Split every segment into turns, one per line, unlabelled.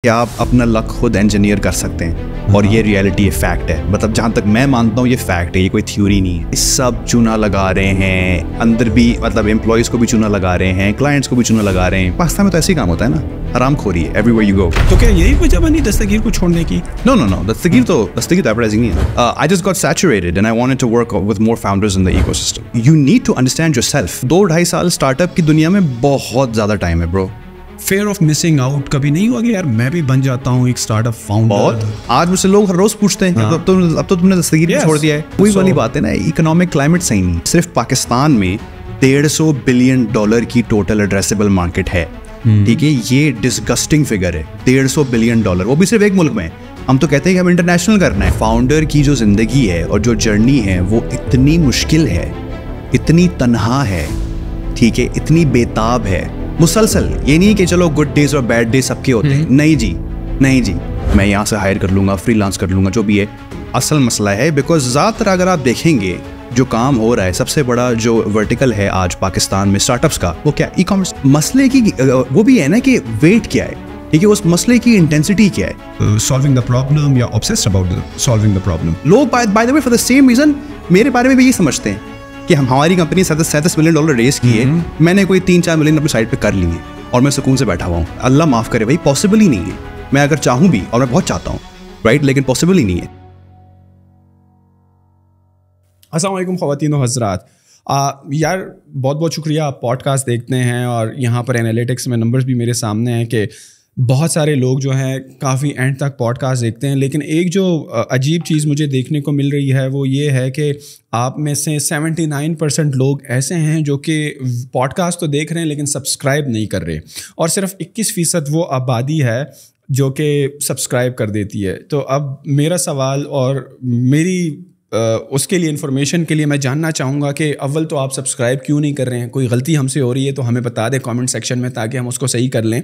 کہ آپ اپنا لک خود انجینئر کر سکتے ہیں اور یہ ریئلٹی ہے، فیکٹ ہے. مطلب جہاں تک میں مانتا ہوں یہ فیکٹ ہے، یہ کوئی تھیوری نہیں ہے. سب چونا لگا رہے ہیں اندر بھی، مطلب امپلائیز کو بھی چونا لگا رہے ہیں، کلائنٹس کو بھی چونا لگا رہے ہیں. پاکستان میں تو ایسے ہی کام ہوتا ہے نا، حرام خوری ہے ایوری ویئر یو گو.
تو کیا یہی وجہ بنی دستگیر کو چھوڑنے کی؟
نو دستگیر تو ایڈورٹائزنگ نہیں ہے. I just got saturated and I wanted to work with more founders in the ecosystem. You need to understand yourself. 2-2.5 سال اسٹارٹ اپ کی دنیا میں بہت زیادہ ٹائم ہے برو.
فیئر آف مسنگ آؤٹ کبھی نہیں ہوا کہ یار میں بھی بن جاتا ہوں ایک اسٹارٹ اپ فاؤنڈر؟
بہت. آج مجھ سے لوگ ہر روز پوچھتے ہیں اب تو تم نے دستگیر بھی چھوڑ دیا ہے. وہی والی بات ہے نا، اکنامک کلائمیٹ صحیح نہیں. صرف پاکستان میں $150 بلین کی ٹوٹل ایڈریسیبل مارکیٹ ہے. ٹھیک ہے، یہ ڈسگسٹنگ فگر ہے. $150 بلین، وہ بھی صرف ایک ملک میں. ہم تو کہتے ہیں کہ ہم انٹرنیشنل کرنا ہے. فاؤنڈر کی جو زندگی ہے اور جو جرنی ہے وہ اتنی مشکل ہے، اتنی تنہا ہے، ٹھیک ہے، اتنی بےتاب ہے. مسلسل یہ نہیں کہ چلو گڈ ڈیز اور بیڈ ڈیز سب کے ہوتے ہیں. نہیں جی میں یہاں سے ہائر کر لوں گا، فری لانس کر لوں گا، جو بھی ہے. اصل مسئلہ ہے بیکاز زیادہ تر اگر آپ دیکھیں گے جو کام ہو رہا ہے، سب سے بڑا جو ورٹیکل ہے آج پاکستان میں اسٹارٹ اپس کا، وہ کیا ای کامرس. مسئلے کی وہ بھی ہے نا کہ ویٹ کیا ہے، ٹھیک ہے، اس مسئلے کی انٹینسٹی کیا ہے.
سالونگ دا پرابلم یا obsessed about solving the problem.
لوگ by the way for the same reason میرے بارے میں بھی یہ سمجھتے ہیں کہ ہماری کمپنی $37 ملین ریز کی ہے، میں نے کوئی 3-4 ملین اپنی سائٹ پہ کر لی ہے اور میں سکون سے بیٹھا ہوا ہوں. اللہ معاف کرے بھائی، پاسبل ہی نہیں ہے. میں اگر چاہوں بھی، اور میں بہت چاہتا ہوں رائٹ، لیکن پاسبل ہی نہیں ہے.
السلام علیکم خواتین و حضرات. یار بہت بہت شکریہ، آپ پوڈ کاسٹ دیکھتے ہیں اور یہاں پر انالیٹکس میں نمبرز بھی میرے سامنے ہیں کہ بہت سارے لوگ جو ہیں کافی اینڈ تک پوڈ کاسٹ دیکھتے ہیں. لیکن ایک جو عجیب چیز مجھے دیکھنے کو مل رہی ہے وہ یہ ہے کہ آپ میں سے 79% لوگ ایسے ہیں جو کہ پوڈ کاسٹ تو دیکھ رہے ہیں لیکن سبسکرائب نہیں کر رہے، اور صرف 21% وہ آبادی ہے جو کہ سبسکرائب کر دیتی ہے. تو اب میرا سوال اور میری اس کے لیے انفارمیشن کے لیے میں جاننا چاہوں گا کہ اول تو آپ سبسکرائب کیوں نہیں کر رہے ہیں؟ کوئی غلطی ہم سے ہو رہی ہے تو ہمیں بتا دیں کامنٹ سیکشن میں تاکہ ہم اس کو صحیح کر لیں.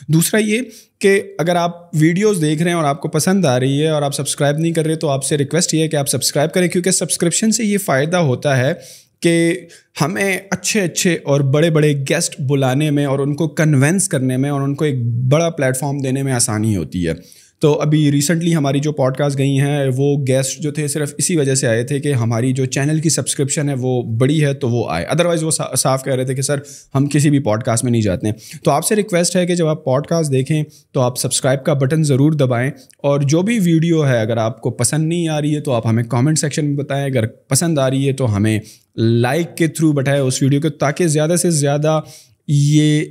دوسرا یہ کہ اگر آپ ویڈیوز دیکھ رہے ہیں اور آپ کو پسند آ رہی ہے اور آپ سبسکرائب نہیں کر رہے تو آپ سے ریکویسٹ یہ ہے کہ آپ سبسکرائب کریں، کیونکہ سبسکرپشن سے یہ فائدہ ہوتا ہے کہ ہمیں اچھے اور بڑے گیسٹ بلانے میں اور ان کو کنونس کرنے میں اور ان کو ایک بڑا پلیٹ فارم دینے میں آسانی ہوتی ہے. تو ابھی ریسنٹلی ہماری جو پوڈ کاسٹ گئی ہیں وہ گیسٹ جو تھے صرف اسی وجہ سے آئے تھے کہ ہماری جو چینل کی سبسکرپشن ہے وہ بڑی ہے تو وہ آئے، ادروائز وہ صاف کہہ رہے تھے کہ سر ہم کسی بھی پوڈ کاسٹ میں نہیں جاتے ہیں. تو آپ سے ریکویسٹ ہے کہ جب آپ پوڈ کاسٹ دیکھیں تو آپ سبسکرائب کا بٹن ضرور دبائیں، اور جو بھی ویڈیو ہے اگر آپ کو پسند نہیں آ رہی ہے تو آپ ہمیں کامنٹ سیکشن میں بتائیں، اگر پسند آ رہی ہے تو ہمیں لائک کے تھرو بتائیں اس ویڈیو کو، تاکہ زیادہ سے زیادہ یہ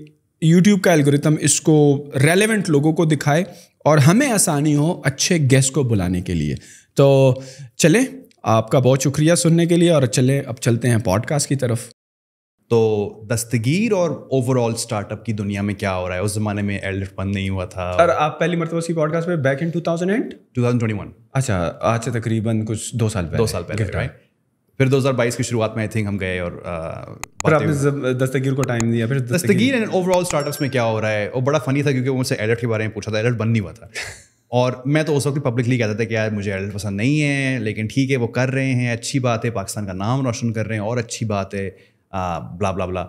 یوٹیوب کا الگورتھم اس کو ریلیونٹ لوگوں کو دکھائے اور ہمیں آسانی ہو اچھے گیسٹ کو بلانے کے لیے. تو چلیں، آپ کا بہت شکریہ سننے کے لیے، اور چلیں اب چلتے ہیں پوڈ کاسٹ کی طرف.
تو دستگیر اور اوور آل اسٹارٹ اپ کی دنیا میں کیا ہو رہا ہے؟ اس زمانے میں ایلڈ بند نہیں ہوا تھا.
اور آپ پہلی مرتبہ اسی پوڈ کاسٹ پہ بیک ان
2021.
اچھا، آج سے تقریباً کچھ 2 سال پہلے.
پھر 2022 کی شروعات میں آئی تھنک ہم گئے اور
پھر آپ نے دستگیر کو ٹائم دیا. پھر
Dastgir and overall startups میں کیا ہو رہا ہے وہ بڑا فنی تھا، کیونکہ وہ مجھ سے ایلرٹ کے بارے میں پوچھا تھا. ایلرٹ بن نہیں ہوا تھا اور میں تو اس وقت پبلکلی کہتا تھا کہ یار مجھے ایلرٹ پسند نہیں ہے، لیکن ٹھیک ہے وہ کر رہے ہیں، اچھی بات ہے، پاکستان کا نام روشن کر رہے ہیں اور اچھی بات ہے، بلا بلا بلا.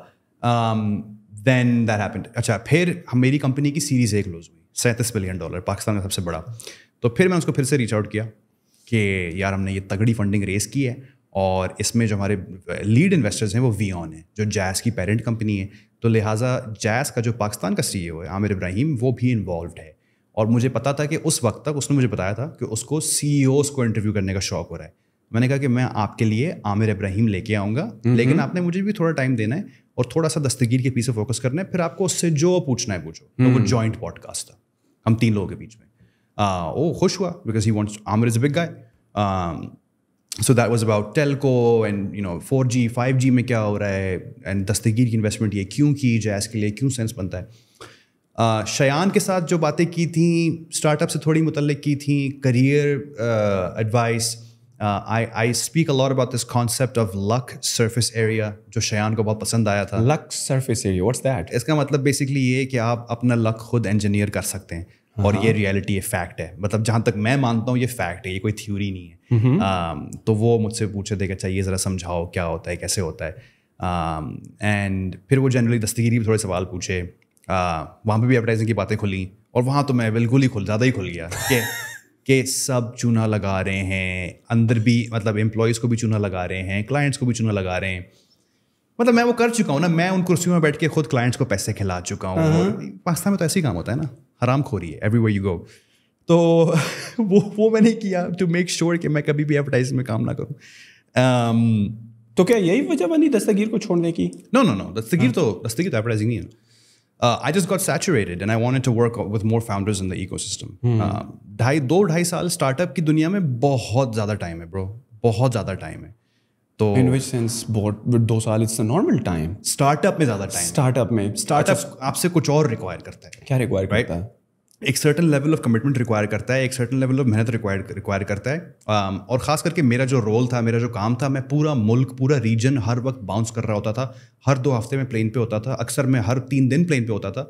دین دیٹ ہیپنڈ. اچھا، پھر میری کمپنی کی سیریز A کلوز ہوئی، $37 بلین، پاکستان کا سب سے بڑا. تو پھر میں اس کو پھر سے ریچ آؤٹ کیا کہ یار ہم نے یہ تگڑی فنڈنگ ریز کی ہے، اور اس میں جو ہمارے لیڈ انویسٹرز ہیں وہ ویون ہیں جو جیز کی پیرنٹ کمپنی ہے. تو لہٰذا جیز کا جو پاکستان کا CEO ہے عامر ابراہیم، وہ بھی انوالوڈ ہے. اور مجھے پتا تھا کہ اس وقت تک اس نے مجھے بتایا تھا کہ اس کو CEOs کو انٹرویو کرنے کا شوق ہو رہا ہے. میں نے کہا کہ میں آپ کے لیے عامر ابراہیم لے کے آؤں گا، لیکن آپ نے مجھے بھی تھوڑا ٹائم دینا ہے اور تھوڑا سا دستگیر کے پیچھے فوکس کرنا ہے، پھر آپ کو اس سے جو پوچھنا ہے پوچھو. تو وہ جوائنٹ پوڈ کاسٹ تھا ہم 3 لوگوں کے بیچ میں. وہ خوش ہوا because he wants, Aamir is a big guy. So that was about telco and 4G 5G میں کیا ہو رہا ہے، اینڈ دستگیر کی انویسٹمنٹ یہ کیوں کی، جیز کے لیے کیوں سینس بنتا ہے. شیان کے ساتھ جو باتیں کی تھیں اسٹارٹ اپ سے تھوڑی متعلق کی تھیں، career advice. I speak a lot about this concept of luck surface area جو شیان کو بہت پسند آیا تھا.
لک سرفیس ایریا، what's that؟
اس کا مطلب بیسکلی یہ ہے کہ آپ اپنا لک خود انجینئر کر سکتے ہیں اور یہ ریئلٹی ہے، فیکٹ ہے. مطلب جہاں تک میں مانتا ہوں یہ فیکٹ ہے، یہ کوئی تھیوری نہیں ہے. تو وہ مجھ سے پوچھے تھے کہ اچھا یہ ذرا سمجھاؤ کیا ہوتا ہے، کیسے ہوتا ہے. اینڈ پھر وہ جنرلی دستگیری بھی تھوڑے سوال پوچھے. وہاں پہ بھی ایڈورٹائزنگ کی باتیں کھلیں اور وہاں تو میں بالکل ہی زیادہ ہی کھل گیا کہ سب چونا لگا رہے ہیں, اندر بھی مطلب امپلائیز کو بھی چونا لگا رہے ہیں, کلائنٹس کو بھی چونا لگا رہے ہیں. مطلب میں وہ کر چکا ہوں نا, میں ان کرسیوں میں بیٹھ کے خود کلائنٹس کو پیسے کھلا چکا ہوں. پاکستان میں تو ایسے ہی کام ہوتا ہے نا, حرام خوری ہے ایوری ویئر یو گو. تو وہ میں نے کیا ٹو میک شیور کہ میں کبھی بھی ایڈورٹائزنگ میں کام نہ کروں.
تو کیا یہی وجہ بنی دستگیر کو چھوڑنے کی؟
نو دستگیر تو ایڈورٹائزنگ نہیں ہے. I just got saturated and I wanted to work with more founders in the ecosystem. 2-2.5 سال اسٹارٹ اپ کی دنیا میں بہت زیادہ ٹائم ہے برو, بہت زیادہ ٹائم ہے. تو
in which sense 2 سال it's a normal time.
Start up میں زیادہ ٹائم, اسٹارٹ اپ آپ سے کچھ اور ریکوائر کرتا ہے.
کیا ریکوائر کرتا ہے؟
ایک certain level of commitment require کرتا ہے, ایک سرٹن لیول آف محنت ریکوائر کرتا ہے. اور خاص کر کے میرا جو رول تھا, میرا جو کام تھا, میں پورا ملک, پورا ریجن ہر وقت باؤنس کر رہا ہوتا تھا. ہر 2 ہفتے میں پلین پہ ہوتا تھا, اکثر میں ہر 3 دن پلین پہ ہوتا تھا.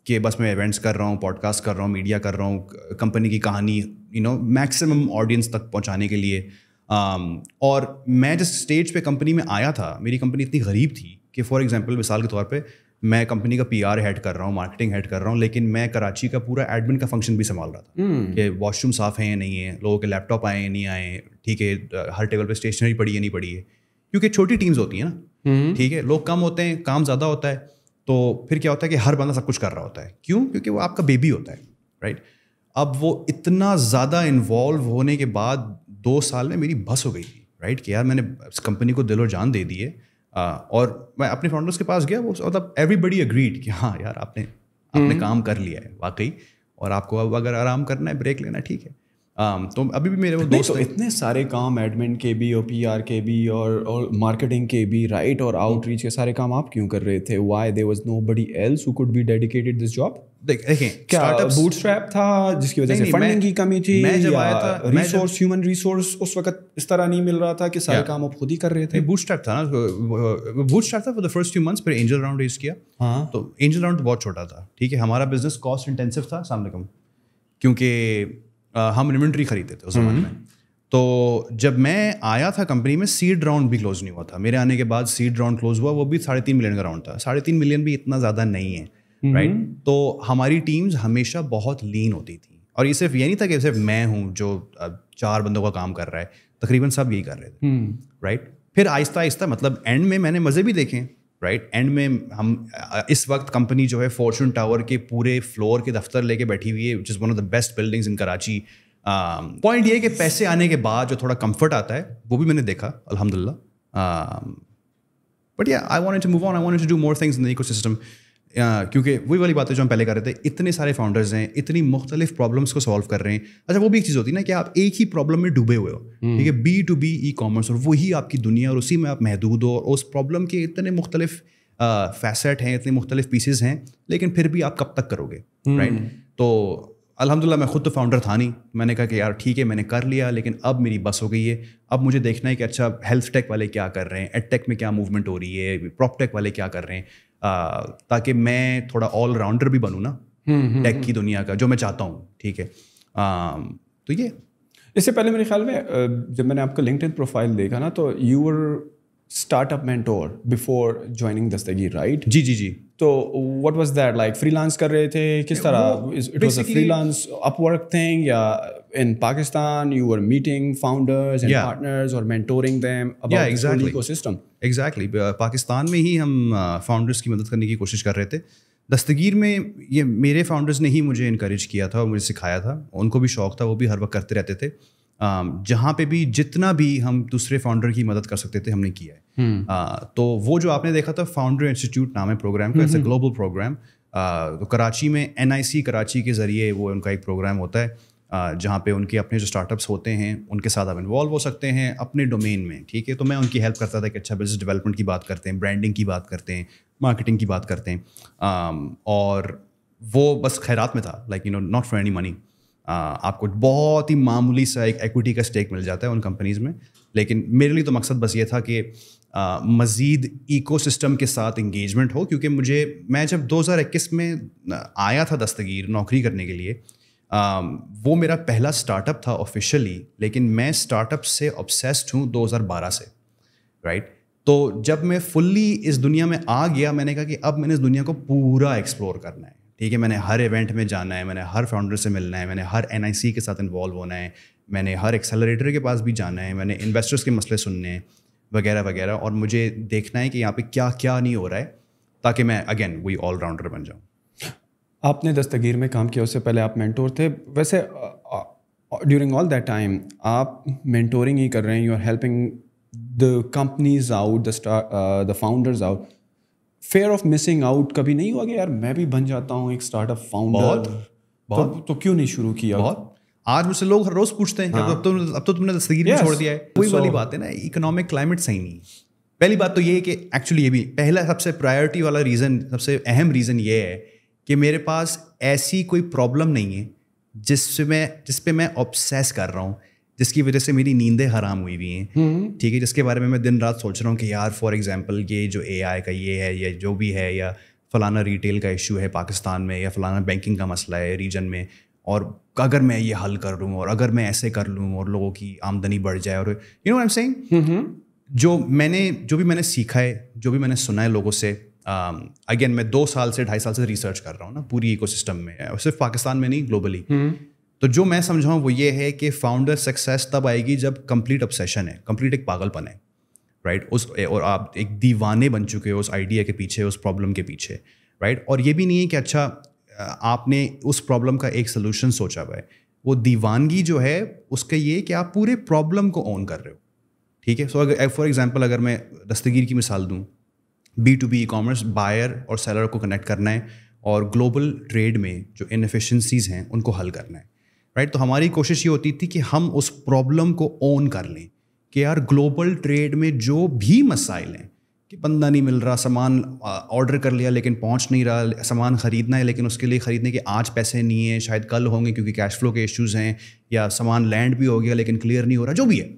کہ بس میں ایونٹس کر رہا ہوں, پوڈ کاسٹ کر رہا ہوں, میڈیا کر رہا ہوں, کمپنی کی کہانی میکسیمم آڈینس تک پہنچانے کے لیے. اور میں جس اسٹیج پہ کمپنی میں آیا تھا, میری کمپنی اتنی غریب تھی کہ فار ایگزامپل مثال کے طور پہ میں کمپنی کا PR ہیڈ کر رہا ہوں, مارکیٹنگ ہیڈ کر رہا ہوں, لیکن میں کراچی کا پورا ایڈمن کا فنکشن بھی سنبھال رہا تھا کہ واش روم صاف ہیں یا نہیں ہیں, لوگوں کے لیپ ٹاپ آئے ہیں نہیں آئے, ٹھیک ہے, ہر ٹیبل پہ اسٹیشنری پڑی ہے نہیں پڑی ہے, کیونکہ چھوٹی ٹیمز ہوتی ہیں نا, ٹھیک ہے, لوگ کم ہوتے ہیں, کام زیادہ ہوتا ہے. تو پھر کیا ہوتا ہے کہ ہر بندہ سب کچھ کر رہا ہوتا ہے. کیوں؟ کیونکہ وہ آپ کا بیبی ہوتا ہے, رائٹ. اب وہ اتنا زیادہ انوالو ہونے کے بعد 2 سال میں میری بس ہو گئی تھی, رائٹ, کہ یار میں نے اس کمپنی کو دل و جان دے دی ہے. اور میں اپنے فاؤنڈرس کے پاس گیا, وہ مطلب ایوری بڈی اگریڈ کہ ہاں یار آپ نے کام کر لیا ہے واقعی, اور آپ کو اب اگر آرام کرنا ہے, بریک لینا ہے, ٹھیک ہے. تو ابھی بھی میرے وہ دوست
اتنے سارے کام ایڈمن کے بھی اور PR کے بھی اور مارکیٹنگ کے بھی, رائٹ, اور آؤٹ ریچ کے سارے کام آپ کیوں کر رہے تھے؟ Why there was nobody else who could be dedicated this job?
دیکھیں
کیا بوٹ اسٹریپ تھا جس کی وجہ سے فنڈنگ کی کمی تھی,
میں جب آیا تھا
ریسورس, ہیومن ریسورس اس وقت اس طرح نہیں مل رہا تھا کہ سارے کام آپ خود ہی کر رہے تھے؟
بوٹ اسٹریپ تھا نا, بوٹ اسٹریپ تھا فور دا فرسٹ 2 months, پھر اینجل راؤنڈ ریز کیا. ہاں, تو اینجل راؤنڈ بہت چھوٹا تھا, ٹھیک ہے, ہمارا بزنس کاسٹ انٹینسو تھا, السلام علیکم, کیونکہ ہم انوینٹری خریدتے تھے اس زمانے میں. تو جب میں آیا تھا کمپنی میں, سیڈ راؤنڈ بھی کلوز نہیں ہوا تھا. میرے آنے کے بعد سیڈ راؤنڈ کلوز ہوا, وہ بھی 3.5 ملین کا راؤنڈ تھا. 3.5 ملین بھی اتنا زیادہ نہیں ہے, رائٹ. تو ہماری ٹیمز ہمیشہ بہت لین ہوتی تھیں, اور یہ صرف یہ نہیں تھا کہ صرف میں ہوں جو 4 بندوں کا کام کر رہا ہے, تقریباً سب یہی کر رہے تھے, رائٹ. پھر آہستہ آہستہ مطلب اینڈ میں نے مزے بھی دیکھے, رائٹ. اینڈ میں ہم اس وقت کمپنی جو ہے فارچون ٹاور کے پورے فلور کے دفتر لے کے بیٹھی ہوئی ہے, which is one of the best buildings in Karachi. Point یہ ہے کہ پیسے آنے کے بعد جو تھوڑا کمفرٹ آتا ہے وہ بھی میں نے دیکھا الحمد للہ. But yeah I wanted to move on, I wanted to do more things in the ecosystem. کیونکہ وہی والی باتیں جو ہم پہلے کر رہے تھے, اتنے سارے فاؤنڈرز ہیں, اتنی مختلف پرابلمس کو سالو کر رہے ہیں. اچھا وہ بھی ایک چیز ہوتی ہے نا کہ آپ ایک ہی پرابلم میں ڈوبے ہوئے ہو, ٹھیک ہے, B2B ای کامرس, اور وہی آپ کی دنیا, اور اسی میں آپ محدود ہو, اور اس پرابلم کے اتنے مختلف فیسٹ ہیں, اتنے مختلف پیسز ہیں, لیکن پھر بھی آپ کب تک کرو گے, رائٹ. تو الحمد للہ میں خود تو فاؤنڈر تھا نہیں, میں نے کہا کہ یار ٹھیک ہے میں نے کر لیا, لیکن اب میری بس ہو گئی ہے. اب مجھے دیکھنا ہے کہ اچھا ہیلتھ ٹیک والے کیا کر رہے ہیں, ایڈ ٹیک میں کیا موومنٹ ہو رہی ہے, پراپ ٹیک والے کیا کر رہے ہیں, تاکہ میں تھوڑا آل راؤنڈر بھی بنوں نا ٹیک کی دنیا کا, جو میں چاہتا ہوں, ٹھیک ہے. تو یہ
اس سے پہلے میرے خیال میں جب میں نے آپ کا LinkedIn پروفائل دیکھا نا, تو you were startup mentor before joining Dastgir, right?
جی.
تو what was that like? Freelance کر رہے تھے کس طرح؟ It was a freelance Upwork thing, یا in Pakistan you were meeting founders and partners اور mentoring them about the ecosystem?
Exactly, Pakistan میں ہی ہم فاؤنڈرز کی مدد کرنے کی کوشش کر رہے تھے. دستگیر میں یہ میرے فاؤنڈرز نے ہی مجھے انکریج کیا تھا اور مجھے سکھایا تھا, ان کو بھی شوق تھا, وہ بھی ہر وقت کرتے رہتے تھے. جہاں پہ بھی جتنا بھی ہم دوسرے فاؤنڈر کی مدد کر سکتے تھے ہم نے کیا ہے. تو وہ جو آپ نے دیکھا تھا فاؤنڈر انسٹیٹیوٹ نام ہے پروگرام کا, اٹس اے گلوبل پروگرام. تو کراچی میں NIC کراچی کے ذریعے وہ ان کا ایک پروگرام ہوتا ہے, جہاں پہ ان کے اپنے جو اسٹارٹ اپس ہوتے ہیں ان کے ساتھ آپ انوالو ہو سکتے ہیں اپنے ڈومین میں, ٹھیک ہے. تو میں ان کی ہیلپ کرتا تھا کہ اچھا بزنس ڈیولپمنٹ کی بات کرتے ہیں, برانڈنگ کی بات کرتے ہیں, مارکیٹنگ کی بات کرتے ہیں. اور وہ بس خیرات میں تھا, like not for any money. آپ کو بہت ہی معمولی سا ایک ایکویٹی کا اسٹیک مل جاتا ہے ان کمپنیز میں, لیکن میرے لیے تو مقصد بس یہ تھا کہ مزید ایکو سسٹم کے ساتھ انگیجمنٹ ہو. کیونکہ میں جب 2021 میں آیا تھا دستگیر نوکری کرنے کے لیے, وہ میرا پہلا اسٹارٹ اپ تھا آفیشیلی, لیکن میں اسٹارٹ اپ سے obsessed ہوں 2012 سے, رائٹ. تو جب میں فلی اس دنیا میں آ گیا, میں نے کہا کہ اب میں نے اس دنیا کو پورا ایکسپلور کرنا ہے, ٹھیک ہے. میں نے ہر ایونٹ میں جانا ہے, میں نے ہر فاؤنڈر سے ملنا ہے, میں نے ہر NIC کے ساتھ انوالو ہونا ہے, میں نے ہر ایکسلریٹر کے پاس بھی جانا ہے, میں نے انویسٹرس کے مسئلے سننے ہیں وغیرہ وغیرہ, اور مجھے دیکھنا ہے کہ یہاں پہ کیا کیا نہیں ہو رہا ہے تاکہ میں اگین وہی آل راؤنڈر بن جاؤں.
آپ نے دستگیر میں کام کیا, اس سے پہلے آپ مینٹور تھے. ویسے ڈیورنگ آل دیٹ ٹائم آپ مینٹورنگ ہی کر رہے ہیں, you are helping the companies out, the founders out. Fear of missing out کبھی نہیں ہوا کہ یار میں بھی بن جاتا ہوں ایک اسٹارٹ اپ فاؤنڈر؟ بہت. تو کیوں نہیں شروع کیا؟
بہت. آج مجھ سے لوگ ہر روز پوچھتے ہیں کہ اب تو تم نے دستگیر بھی چھوڑ دیا ہے. وہی والی بات ہے نا, اکنامک کلائمیٹ صحیح نہیں ہے. پہلی بات تو یہ ہے کہ ایکچولی یہ بھی پہلا سب سے پرائیورٹی والا ریزن, سب سے اہم ریزن یہ ہے کہ میرے پاس ایسی کوئی پرابلم نہیں ہے جس پہ میں obsess کر رہا ہوں, جس کی وجہ سے میری نیندیں حرام ہوئی ہوئی ہیں. ٹھیک ہے, جس کے بارے میں دن رات سوچ رہا ہوں کہ یار فار ایگزامپل یہ جو AI کا یہ ہے یا جو بھی ہے, یا فلانا ریٹیل کا ایشو ہے پاکستان میں, یا فلانا بینکنگ کا مسئلہ ہے ریجن میں, اور اگر میں یہ حل کر لوں اور اگر میں ایسے کر لوں اور لوگوں کی آمدنی بڑھ جائے, اور you know I am seeing, جو بھی میں نے سیکھا ہے, جو بھی میں نے سنا ہے لوگوں سے, اگین میں 2 سال سے 2.5 سال سے ریسرچ کر رہا ہوں نا پوری ایکو سسٹم میں, صرف پاکستان میں نہیں گلوبلی. تو جو میں سمجھا ہوں وہ یہ ہے کہ فاؤنڈر سکسیس تب آئے گی جب کمپلیٹ obsession ہے, کمپلیٹ ایک پاگل پن ہے, رائٹ, اور آپ ایک دیوانے بن چکے ہو اس آئیڈیا کے پیچھے, اس پرابلم کے پیچھے, رائٹ. اور یہ بھی نہیں ہے کہ اچھا آپ نے اس پرابلم کا ایک سلوشن سوچا ہوا ہے. وہ دیوانگی جو ہے اس کا یہ کہ آپ پورے پرابلم کو اون کر رہے ہو. ٹھیک ہے, سو اگر فار ایگزامپل اگر میں دستگیر کی مثال دوں, B2B ای کامرس, بائر اور سیلر کو کنیکٹ کرنا ہے اور گلوبل ٹریڈ میں جو انفیشنسیز ہیں ان کو حل کرنا ہے, رائٹ. تو ہماری کوشش یہ ہوتی تھی کہ ہم اس پرابلم کو اون کر لیں کہ یار گلوبل ٹریڈ میں جو بھی مسائل ہیں, کہ بندہ نہیں مل رہا, سامان آرڈر کر لیا لیکن پہنچ نہیں رہا, سامان خریدنا ہے لیکن اس کے لیے خریدنے کے آج پیسے نہیں ہیں, شاید کل ہوں گے کیونکہ کیش فلو کے ایشوز ہیں, یا سامان لینڈ بھی ہو گیا لیکن کلیئر نہیں ہو رہا, جو بھی ہے.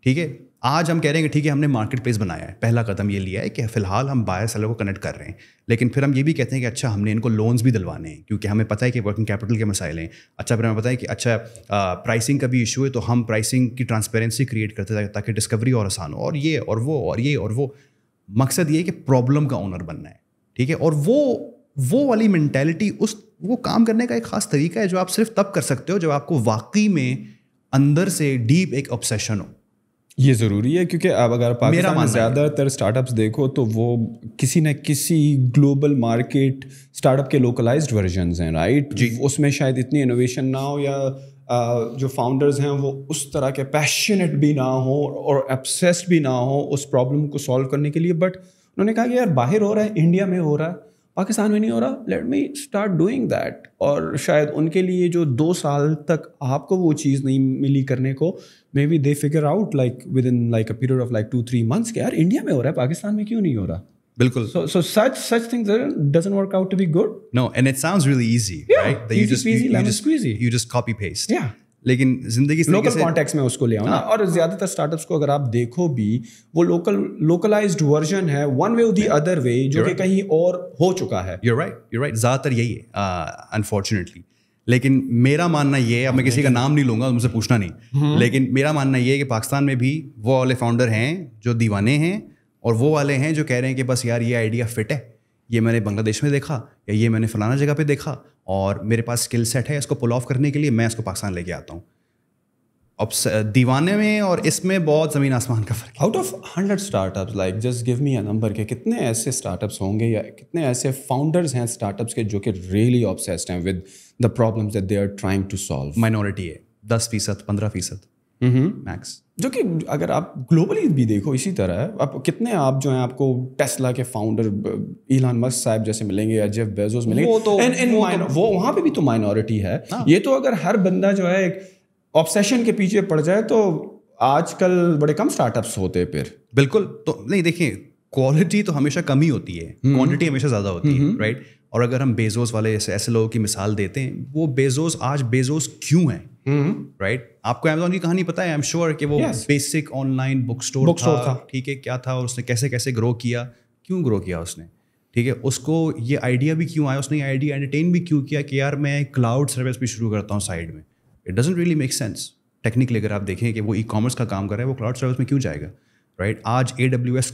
ٹھیک ہے, آج ہم کہہ رہے ہیں کہ ٹھیک ہے ہم نے مارکیٹ پلیس بنایا ہے, پہلا قدم یہ لیا ہے کہ فی الحال ہم بائر سیلر کو کنیکٹ کر رہے ہیں, لیکن پھر ہم یہ بھی کہتے ہیں کہ اچھا ہم نے ان کو لونز بھی دلوانے ہیں کیونکہ ہمیں پتہ ہے کہ ورکنگ کیپٹل کے مسائل ہیں. اچھا پھر ہمیں پتہ ہے کہ اچھا پرائسنگ کا بھی ایشو ہے, تو ہم پرائسنگ کی ٹرانسپیرنسی کریٹ کرتے ہیں تاکہ ڈسکوری اور آسان ہو, اور یہ اور وہ اور یہ اور وہ. مقصد یہ ہے کہ پرابلم کا اونر بننا ہے. ٹھیک ہے, اور وہ والی مینٹیلٹی, وہ کام کرنے کا ایک خاص طریقہ ہے جو آپ صرف تب کر سکتے ہو جب آپ کو واقعی میں اندر سے ڈیپ ایک obsession ہو.
یہ ضروری ہے کیونکہ اب اگر پاکستان میں زیادہ تر اسٹارٹ اپس دیکھو تو وہ کسی نہ کسی گلوبل مارکیٹ اسٹارٹ اپ کے لوکلائزڈ ورژنز ہیں, رائٹ. اس میں شاید اتنی انوویشن نہ ہو, یا جو فاؤنڈرز ہیں وہ اس طرح کے پیشنیٹ بھی نہ ہوں اور obsessed بھی نہ ہوں اس پرابلم کو سالو کرنے کے لیے. بٹ انہوں نے کہا کہ یار باہر ہو رہا ہے, انڈیا میں ہو رہا ہے, پاکستان میں نہیں ہو رہا, let me start doing that. اور شاید ان کے لیے جو 2 سال تک آپ کو وہ چیز نہیں ملی کرنے کو, maybe they figure out like within like a period of like 2-3 months کہ یار انڈیا میں ہو رہا ہے, پاکستان میں کیوں نہیں ہو رہا.
بالکل.
So such things doesn't work out to be good.
No, and it sounds really easy, right? That you just copy paste.
Yeah.
لیکن زندگی
لوکل کانٹیکس میں اس کو لے آؤ نا. اور زیادہ تر اسٹارٹ اپس کو اگر آپ دیکھو بھی وہ لوکلائزڈ ورژن ہے, ون وے اور دی ادر وے, جو کہ کہیں اور ہو چکا ہے.
You're right. زیادہ تر یہی ہے انفارچونیٹلی. لیکن میرا ماننا یہ ہے, اب میں کسی کا نام نہیں لوں گا, مجھ سے پوچھنا نہیں, لیکن میرا ماننا یہ ہے کہ پاکستان میں بھی وہ والے فاؤنڈر ہیں جو دیوانے ہیں, اور وہ والے ہیں جو کہہ رہے ہیں کہ بس یار یہ آئیڈیا فٹ ہے, یہ میں نے بنگلہ دیش میں دیکھا, یا یہ میں نے فلانا جگہ پہ دیکھا, اور میرے پاس اسکل سیٹ ہے اس کو پل آف کرنے کے لیے, میں اس کو پاکستان لے کے آتا ہوں. اب دیوانے میں اور اس میں بہت زمین آسمان کا فرق ہے.
Out of 100 start ups, like just give me a number, کہ کتنے ایسے اسٹارٹ اپس ہوں گے یا کتنے ایسے فاؤنڈرز ہیں اسٹارٹ اپس کے جو کہ ریئلی آبسیسڈ ہیں with the problems that they are trying to solve.
Minority ہے, 10%, 15% میکس.
جو کہ اگر آپ گلوبلی بھی دیکھو اسی طرح ہے. اب کتنے آپ جو ہیں آپ کو ٹیسلا کے فاؤنڈر ایلان مسک صاحب جیسے ملیں گے, یا جیف بیزوس ملیں گے, وہ وہاں پہ بھی تو مائنورٹی ہے. یہ تو اگر ہر بندہ جو ہے ایک آبسیشن کے پیچھے پڑ جائے تو آج کل بڑے کم اسٹارٹ اپس ہوتے پھر.
بالکل. تو نہیں دیکھیں, کوالٹی تو ہمیشہ کم ہی ہوتی ہے, کوانٹٹی ہمیشہ زیادہ ہوتی ہے, رائٹ. اور اگر ہم بیزوس والے ایسے لوگوں کی مثال دیتے ہیں, وہ بیزوس آج بیزوس کیوں ہیں, رائٹ. آپ کو امیزون کی کہانی پتہ ہے, آئی ایم شیور کہ وہ basic on line book store تھا. ٹھیک ہے, کیا تھا, اور اس نے کیسے کیسے گرو کیا, کیوں گرو کیا اس نے. ٹھیک ہے, اس کو یہ آئیڈیا بھی کیوں آیا, اس نے یہ آئیڈیا انٹرٹین بھی کیوں کیا کہ یار میں کلاؤڈ سروس بھی شروع کرتا ہوں سائڈ میں. It doesn't really make sense technically. اگر آپ دیکھیں کہ وہ ای کامرس کا کام کر رہا ہے, وہ کلاؤڈ سروس میں کیوں جائے گا, رائٹ. آج AWS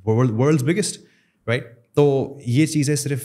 ورلڈز بگیسٹ, رائٹ. تو یہ چیزیں صرف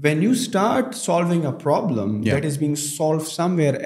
when you start solving a problem that is being solved somewhere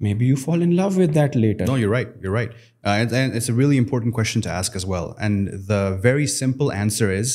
maybe you fall in love with that later.
No, you're right. And it's a really important question to ask as well. And the very simple answer is,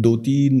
2-3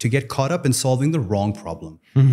to get caught up in solving the wrong problem,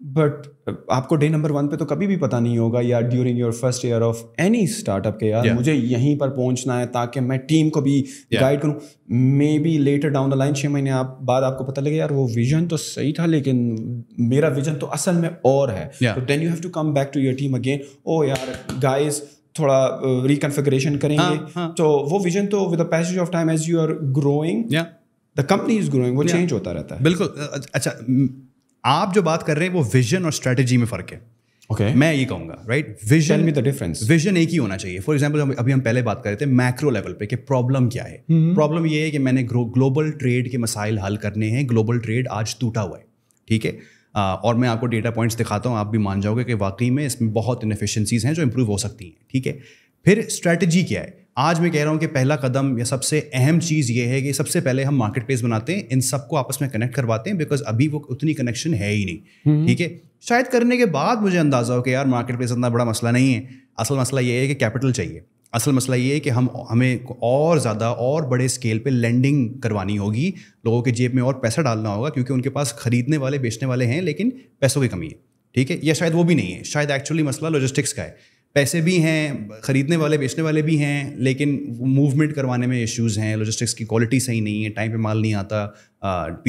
but آپ کو day number 1 پہ تو کبھی بھی پتہ نہیں ہوگا یا during your first year of any startup کے یار مجھے یہیں پر پہنچنا ہے تاکہ میں ٹیم کو بھی گائڈ کروں. Maybe later down the line 6 مہینے بعد آپ کو پتہ لگے یار وہ ویژن تو صحیح تھا لیکن میرا ویژن تو اصل میں اور ہے. تو then you have to come back to your team again. او یار گائز تھوڑا ریکنفیگریشن کریں گے. تو وہ ویژن تو with the passage of time as you are growing the company is growing وہ چینج ہوتا رہتا ہے.
بالکل. اچھا آپ جو بات کر رہے ہیں وہ ویژن اور اسٹریٹجی میں فرق ہے.
اوکے
میں یہ کہوں گا right. Vision
me the difference.
Vision ایک ہی ہونا چاہیے. فار ایگزامپل ابھی ہم پہلے بات کر رہے تھے میکرو لیول پہ کہ پرابلم کیا ہے. پرابلم یہ ہے کہ میں نے گلوبل ٹریڈ کے مسائل حل کرنے ہیں. گلوبل ٹریڈ آج ٹوٹا ہوا ہے, ٹھیک ہے, اور میں آپ کو ڈیٹا پوائنٹس دکھاتا ہوں, آپ بھی مان جاؤ گے کہ واقعی میں اس میں بہت انفیشنسیز ہیں جو امپروو ہو سکتی ہیں, ٹھیک ہے. پھر اسٹریٹجی کیا ہے. آج میں کہہ رہا ہوں کہ پہلا قدم یا سب سے اہم چیز یہ ہے کہ سب سے پہلے ہم مارکیٹ پلیس بناتے ہیں, ان سب کو آپس میں کنیکٹ کرواتے ہیں, بیکاز ابھی وہ اتنی کنیکشن ہے ہی نہیں, ٹھیک ہے. شاید کرنے کے بعد مجھے اندازہ ہو کہ یار مارکیٹ پلیس اتنا بڑا مسئلہ نہیں ہے. اصل مسئلہ یہ ہے کہ کیپٹل چاہیے. اصل مسئلہ یہ ہے کہ ہمیں اور زیادہ اور بڑے اسکیل پہ لینڈنگ کروانی ہوگی, لوگوں کے جیب میں اور پیسہ ڈالنا ہوگا, کیونکہ ان کے پاس خریدنے والے بیچنے والے ہیں لیکن پیسوں کی کمی ہے, ٹھیک ہے. یا شاید وہ بھی نہیں ہے, شاید ایکچولی مسئلہ لاجسٹکس کا ہے. پیسے بھی ہیں, خریدنے والے بیچنے والے بھی ہیں, لیکن موومنٹ کروانے میں ایشوز ہیں, لاجسٹکس کی کوالٹی صحیح نہیں ہے, ٹائم پہ مال نہیں آتا,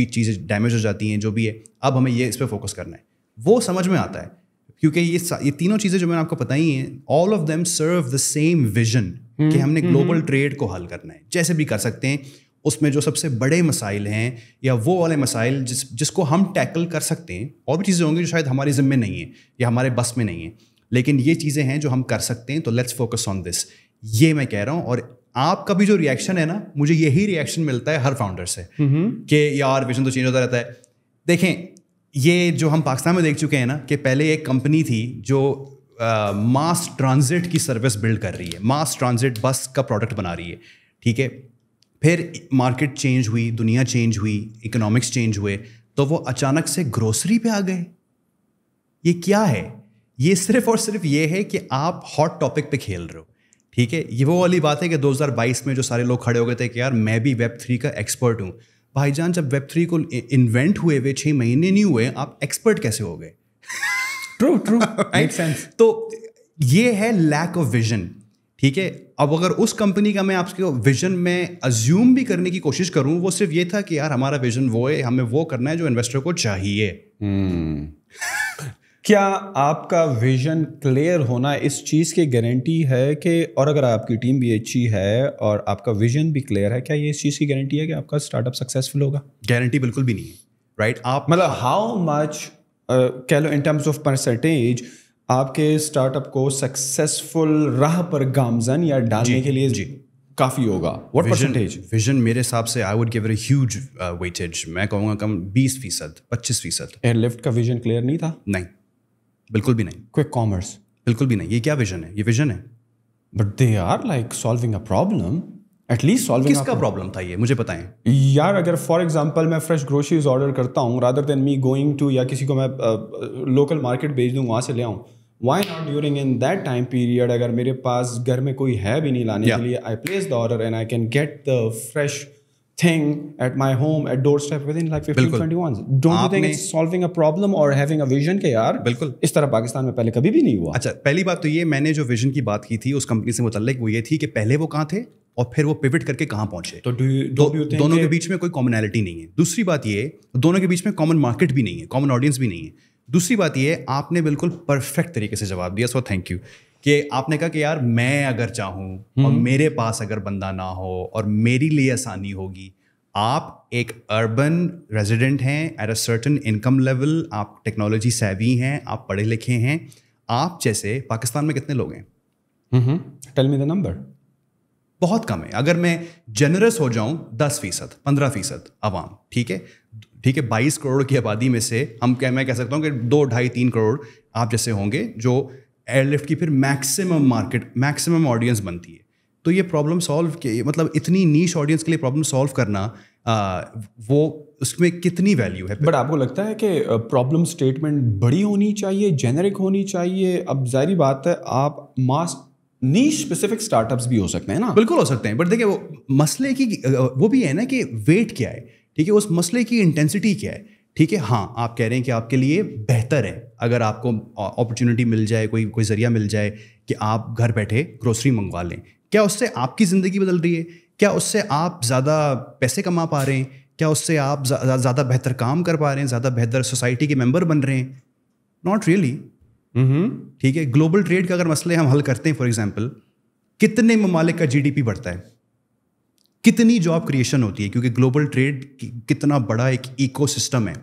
چیزیں ڈیمیج ہو جاتی ہیں, جو بھی ہے. اب ہمیں یہ اس پہ فوکس کرنا ہے. وہ سمجھ میں آتا ہے کیونکہ یہ تینوں چیزیں جو میں نے آپ کو بتائی ہیں, all of them serve the same vision کہ ہم نے گلوبل ٹریڈ کو حل کرنا ہے. جیسے بھی کر سکتے ہیں, اس میں جو سب سے بڑے مسائل ہیں یا وہ والے مسائل جس کو ہم ٹیکل کر سکتے ہیں. اور بھی چیزیں ہوں گی جو شاید ہمارے ذمے نہیں ہیں یا ہمارے بس میں نہیں ہیں, لیکن یہ چیزیں ہیں جو ہم کر سکتے ہیں. تو لیٹس فوکس آن دس, یہ میں کہہ رہا ہوں. اور آپ کا بھی جو ریئیکشن ہے نا, مجھے یہی ریئیکشن ملتا ہے ہر فاؤنڈر سے کہ یار ویژن تو چینج ہوتا رہتا ہے. دیکھیں یہ جو ہم پاکستان میں دیکھ چکے ہیں نا کہ پہلے ایک کمپنی تھی جو ماس ٹرانزٹ کی سروس بلڈ کر رہی ہے, ماس ٹرانزٹ بس کا پروڈکٹ بنا رہی ہے, ٹھیک ہے. پھر مارکیٹ چینج ہوئی, دنیا چینج ہوئی, اکنامکس چینج ہوئے, تو وہ اچانک سے گروسری پہ آ گئے. یہ کیا ہے؟ یہ صرف اور صرف یہ ہے کہ آپ ہاٹ ٹاپک پہ کھیل رہے ہو, ٹھیک ہے. یہ وہ والی بات ہے کہ 2022 میں جو سارے لوگ کھڑے ہو گئے تھے کہ یار میں بھی ویب 3 کا ایکسپرٹ ہوں. بھائی جان جب ویب 3 کو انوینٹ ہوئے 6 مہینے نہیں ہوئے, آپ ایکسپرٹ کیسے ہو گئے؟
True make sense.
تو یہ ہے لیک آف ویژن, ٹھیک ہے. اب اگر اس کمپنی کا میں آپ کے ویژن میں ازیوم بھی کرنے کی کوشش کروں, وہ صرف یہ تھا کہ یار ہمارا ویژن وہ ہے, ہمیں وہ کرنا ہے جو انویسٹر کو چاہیے.
کیا آپ کا ویژن کلیئر ہونا اس چیز کی گارنٹی ہے کہ, اور اگر آپ کی ٹیم بھی اچھی ہے اور آپ کا ویژن بھی کلیئر ہے, کیا یہ اس چیز کی گارنٹی ہے کہ آپ کا اسٹارٹ اپ سکسیزفل ہوگا؟
گارنٹی بالکل بھی نہیں ہے, رائٹ. آپ
مطلب ہاؤ مچ کہہ لو ان ٹرمز آف پرسنٹیج آپ کے اسٹارٹ اپ کو سکسیزفل راہ پر گامزن یا ڈالنے کے لیے کافی ہوگا؟ What percentage?
ویژن میرے حساب سے I would give a huge weightage. میں کہوں گا کم 20%, 25%.
ایئر لفٹ کا ویژن کلیئر نہیں تھا؟
نہیں, بالکل بھی نہیں.
کوئک کامرس
بالکل بھی نہیں. یہ کیا ویژن ہے؟ یہ ویژن ہے.
But they are like solving a problem. At least solving.
کس کا پرابلم تھا یہ مجھے بتائیں
یار. اگر فار ایگزامپل میں فریش گروسریز آرڈر کرتا ہوں, rather than me going to, یا کسی کو میں لوکل مارکیٹ بھیج دوں وہاں سے لے آؤں, why not during in that time period اگر میرے پاس گھر میں کوئی ہے بھی نہیں لانے کے لیے, I place the order and I can get the fresh thing at my home at doorstep within like 15-21. Don't you think it's solving a problem or having a vision کہ یار
بالکل
اس طرح پاکستان میں پہلے کبھی بھی نہیں ہوا؟
اچھا, پہلی بات تو یہ, میں نے جو ویژن کی بات کی تھی اس کمپنی سے متعلق وہ یہ تھی کہ پہلے وہ کہاں تھے اور پھر وہ پیوٹ کر کے کہاں پہنچے.
تو
دونوں کے بیچ میں کوئی کامنالٹی نہیں ہے. دوسری بات یہ, دونوں کے بیچ میں کامن مارکیٹ بھی نہیں ہے, کامن آڈینس بھی نہیں ہے. دوسری بات یہ, آپ نے بالکل پرفیکٹ طریقے سے جواب دیا, سو تھینک یو. کہ آپ نے کہا کہ یار میں اگر چاہوں اور میرے پاس اگر بندہ نہ ہو اور میری لیے آسانی ہوگی. آپ ایک اربن ریزیڈنٹ ہیں at a certain income level, آپ ٹیکنالوجی سیوی ہیں, آپ پڑھے لکھے ہیں. آپ جیسے پاکستان میں کتنے لوگ ہیں؟
Tell me the number.
بہت کم ہے. اگر میں جنرس ہو جاؤں 10%, 15% عوام, ٹھیک ہے, ٹھیک ہے. 22 کروڑ کی آبادی میں سے میں کہہ سکتا ہوں کہ 2, 2.5, 3 کروڑ آپ جیسے ہوں گے جو ایئر لفٹ کی پھر میکسیمم مارکیٹ, میکسیمم آڈینس بنتی ہے. تو یہ پرابلم سالو کہ مطلب اتنی نیش آڈینس کے لیے پرابلم سالو کرنا, وہ اس میں کتنی ویلیو ہے.
بٹ آپ کو لگتا ہے کہ پرابلم اسٹیٹمنٹ بڑی ہونی چاہیے, جینرک ہونی چاہیے؟ اب ظاہری بات ہے آپ ماس نیش اسپیسیفک اسٹارٹ اپس بھی ہو سکتے ہیں نا.
بالکل ہو سکتے ہیں, بٹ دیکھیں وہ مسئلے کی وہ بھی ہے نا کہ ویٹ کیا ہے, ٹھیک ہے, اس مسئلے کی انٹینسٹی کیا ہے, ٹھیک ہے. ہاں آپ کہہ رہے ہیں کہ آپ کے لیے بہتر ہے اگر آپ کو اپرچونیٹی مل جائے, کوئی ذریعہ مل جائے کہ آپ گھر بیٹھے گروسری منگوا لیں. کیا اس سے آپ کی زندگی بدل رہی ہے؟ کیا اس سے آپ زیادہ پیسے کما پا رہے ہیں؟ کیا اس سے آپ زیادہ بہتر کام کر پا رہے ہیں, زیادہ بہتر سوسائٹی کے ممبر بن رہے ہیں؟ Not really. ٹھیک ہے. گلوبل ٹریڈ کا اگر مسئلے ہم حل کرتے ہیں, فار ایگزامپل کتنے ممالک کا GDP بڑھتا ہے, کتنی جاب کریشن ہوتی ہے, کیونکہ گلوبل ٹریڈ کتنا بڑا ایک ایکو سسٹم ہے.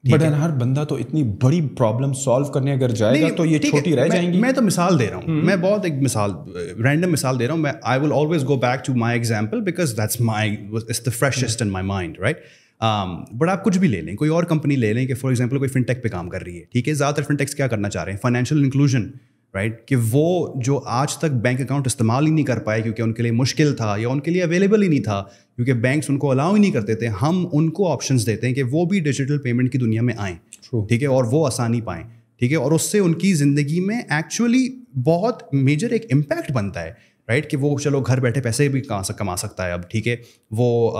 بٹ ہر بندہ تو اتنی بڑی پرابلم سالو کرنے اگر جائے گا تو یہ چھوٹی رہ جائیں گی.
میں تو مثال دے رہا ہوں, میں بہت ایک مثال رینڈم مثال دے رہا ہوں. میں I will always go back to my example because that's my it's the freshest in my mind, right. But آپ کچھ بھی لے لیں, کوئی اور کمپنی لے لیں کہ فار ایگزامپل کوئی فنٹیک پہ کام کر رہی ہے. ٹھیک ہے. زیادہ تر فنٹیکس کیا کرنا چاہ رہے ہیں؟ Financial inclusion, right. کہ وہ جو آج تک بینک اکاؤنٹ استعمال ہی نہیں کر پائے کیونکہ ان کے لیے مشکل تھا یا ان کے لیے اویلیبل ہی نہیں تھا کیونکہ بینکس ان کو الاؤ ہی نہیں کرتے تھے, ہم ان کو آپشنس دیتے ہیں کہ وہ بھی ڈیجیٹل پیمنٹ کی دنیا میں آئیں. ٹھیک ہے. اور وہ آسانی پائیں. ٹھیک ہے. اور اس سے ان کی زندگی میں ایکچولی بہت میجر ایک امپیکٹ بنتا ہے, رائٹ. کہ وہ چلو گھر بیٹھے پیسے بھی کما سکتا ہے اب. ٹھیک ہے. وہ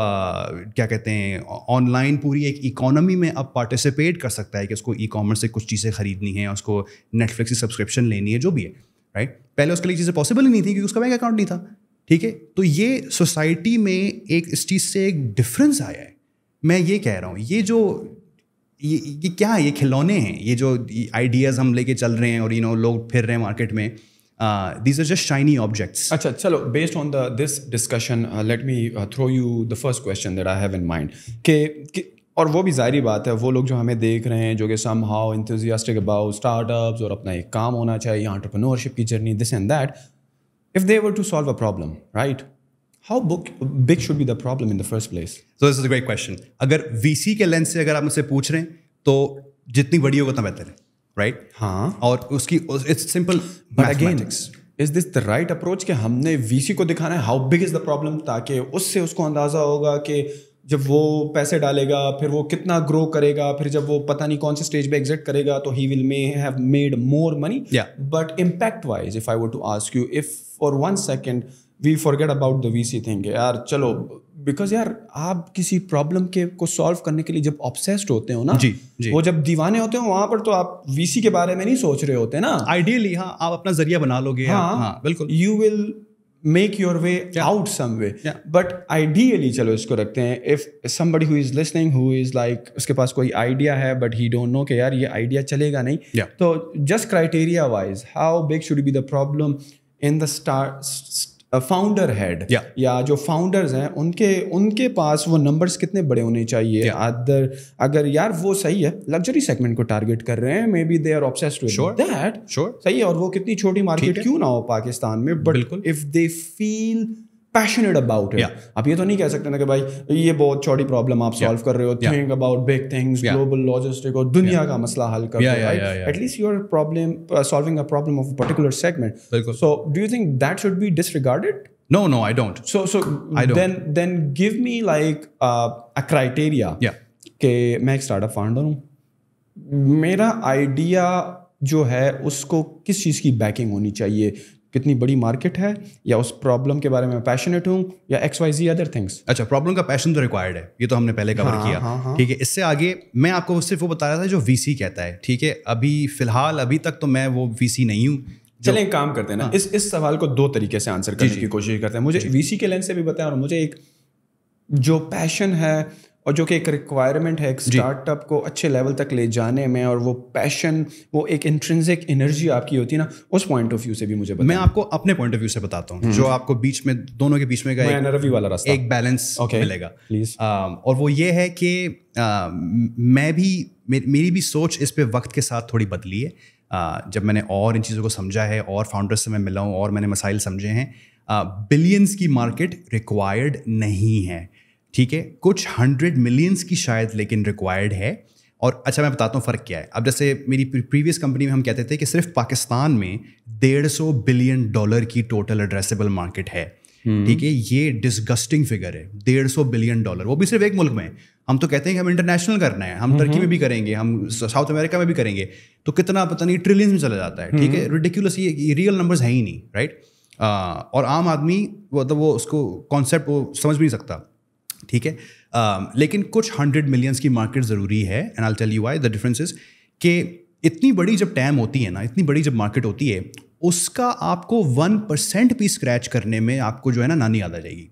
کیا کہتے ہیں, آن لائن پوری ایک اکانومی میں اب پارٹیسپیٹ کر سکتا ہے کہ اس کو ای کامرس سے کچھ چیزیں خریدنی ہیں, اس کو نیٹ فلکس کی سبسکرپشن لینی ہے, جو بھی ہے, رائٹ. پہلے اس کے لیے چیزیں پاسبل ہی نہیں تھی کیونکہ اس کا بینک اکاؤنٹ نہیں تھا. ٹھیک ہے. تو یہ سوسائٹی میں ایک اس چیز سے ایک ڈفرینس آیا ہے. میں یہ کہہ رہا ہوں یہ جو یہ کیا ہے, یہ کھلونے ہیں, یہ جو آئیڈیاز ہم لے کے چل رہے ہیں اور لوگ پھر رہے ہیں مارکیٹ میں, these are just shiny objects.
اچھا چلو, based on this discussion let me throw you the first question that I have in mind کہ اور وہ بھی ظاہری بات ہے, وہ لوگ جو ہمیں دیکھ رہے ہیں جو کہ somehow enthusiastic about startups اور اپنا ایک کام ہونا چاہیے, انٹرپرینورشپ کی جرنی, this and that, if they were to solve a problem, right, how big should be the problem in the first place?
So this is a great question. اگر VC کے لینس سے اگر آپ مجھ سے پوچھ رہے ہیں تو جتنی بڑی ہوگا اتنا بہتر ہے, رائٹ.
ہاں.
اور اس کی it's simple mathematics.
Is this the right approach کہ ہم نے VC کو دکھانا ہے how big is the problem, تاکہ اس سے اس کو اندازہ ہوگا کہ جب وہ پیسے ڈالے گا پھر وہ کتنا گرو کرے گا, پھر جب وہ پتہ نہیں کون سے اسٹیج پہ ایگزٹ کرے گا تو he will may have made more money. But impact wise, if I were to ask you, if for 1 second we forget about the VC thing, یار چلو, بیکاز یار آپ کسی پرابلم کے کو سالو کرنے کے لیے جب آبسیسڈ ہوتے ہو نا, وہ جب دیوانے ہوتے ہو, وہاں پر تو آپ VC کے بارے میں نہیں سوچ رہے ہوتے نا.
آئیڈیلی ہاں آپ اپنا ذریعہ بنا لو گے. ہاں بالکل.
You will make your way out some way. But ideally چلو اس کو رکھتے ہیں, if somebody who is listening who is like اس کے پاس کوئی آئیڈیا ہے بٹ he don't know کہ یار یہ آئیڈیا چلے گا نہیں, تو just criteria wise how big should be the problem in the founder head, یا جو فاؤنڈرز ہیں ان کے پاس وہ نمبرز کتنے بڑے ہونے چاہیے. اگر یار وہ صحیح ہے, لگژری سیگمنٹ کو ٹارگیٹ کر رہے ہیں, maybe they are obsessed with that, صحیح ہے, اور وہ کتنی چھوٹی مارکیٹ کیوں نہ ہو پاکستان میں, but if they feel passionate about it. آپ یہ تو نہیں کہہ سکتے نا کہ بھائی یہ بہت چھوٹی پرابلم آپ سالو کر رہے ہو, think about big things, global logistics اور دنیا کا مسئلہ حل کر رہے ہو. At least you are solving a problem of a particular segment. So do you think that should be disregarded?
No, I don't.
So I don't. Then give me like a criteria کہ میں ایک start up founder ہوں, میرا idea جو ہے اس کو کس چیز کی بیکنگ ہونی چاہیے, کتنی بڑی مارکیٹ ہے, یا اس پرابلم کے بارے میں پیشنیٹ ہوں, یا XYZ ادر تھنگس.
اچھا, پرابلم کا پیشن تو ریکوائرڈ ہے, یہ تو ہم نے پہلے کور کیا. ٹھیک ہے. اس سے آگے میں آپ کو صرف وہ بتا رہا تھا جو VC کہتا ہے. ٹھیک ہے. ابھی فی الحال ابھی تک تو میں وہ VC نہیں ہوں.
چلیں ایک کام کرتے ہیں نا, اس سوال کو 2 طریقے سے آنسر کرنے کی کوشش کرتے ہیں. مجھے VC کے لینس سے بھی بتائیں, اور مجھے ایک جو پیشن ہے اور جو کہ ایک ریکوائرمنٹ ہے ایک اسٹارٹ اپ کو اچھے لیول تک لے جانے میں, اور وہ پیشن, وہ ایک انٹرنسک انرجی آپ کی ہوتی ہے نا, اس پوائنٹ آف ویو سے بھی مجھے بتائیں.
میں آپ کو اپنے پوائنٹ آف ویو سے بتاتا ہوں, جو آپ کو بیچ میں دونوں کے بیچ میں
روی والا راستہ
ایک بیلنس ملے گا
پلیز.
اور وہ یہ ہے کہ میں بھی میری بھی سوچ اس پہ وقت کے ساتھ تھوڑی بدلی ہے. جب میں نے اور ان چیزوں کو سمجھا ہے اور فاؤنڈرز سے میں ملا ہوں اور میں نے مسائل سمجھے ہیں, بلینس کی مارکیٹ ریکوائرڈ نہیں ہے. ٹھیک ہے. کچھ 100 ملینس کی شاید لیکن ریکوائرڈ ہے. اور اچھا میں بتاتا ہوں فرق کیا ہے. اب جیسے میری پریویس کمپنی میں ہم کہتے تھے کہ صرف پاکستان میں $150 بلین کی ٹوٹل ایڈریسیبل مارکیٹ ہے. ٹھیک ہے. یہ ڈسگسٹنگ فگر ہے, $150 بلین, وہ بھی صرف ایک ملک میں. ہم تو کہتے ہیں کہ ہم انٹرنیشنل کرنا ہے, ہم ترکی میں بھی کریں گے, ہم ساؤتھ امریکہ میں بھی کریں گے, تو کتنا پتہ نہیں ٹریلینس میں چلا جاتا ہے. ٹھیک ہے. ریڈیکولس, یہ ریئل نمبرز ہیں ہی نہیں, رائٹ. اور عام آدمی وہ اس کو کانسیپٹ وہ سمجھ بھی نہیں سکتا. ٹھیک ہے. لیکن کچھ 100 ملینس کی مارکیٹ ضروری ہے, and I tell you why. The difference is کہ اتنی بڑی جب ٹیم ہوتی ہے نا, اتنی بڑی جب مارکیٹ ہوتی ہے, اس کا آپ کو 1% بھی اسکریچ کرنے میں آپ کو جو ہے نا نانی یاد آ جائے گی,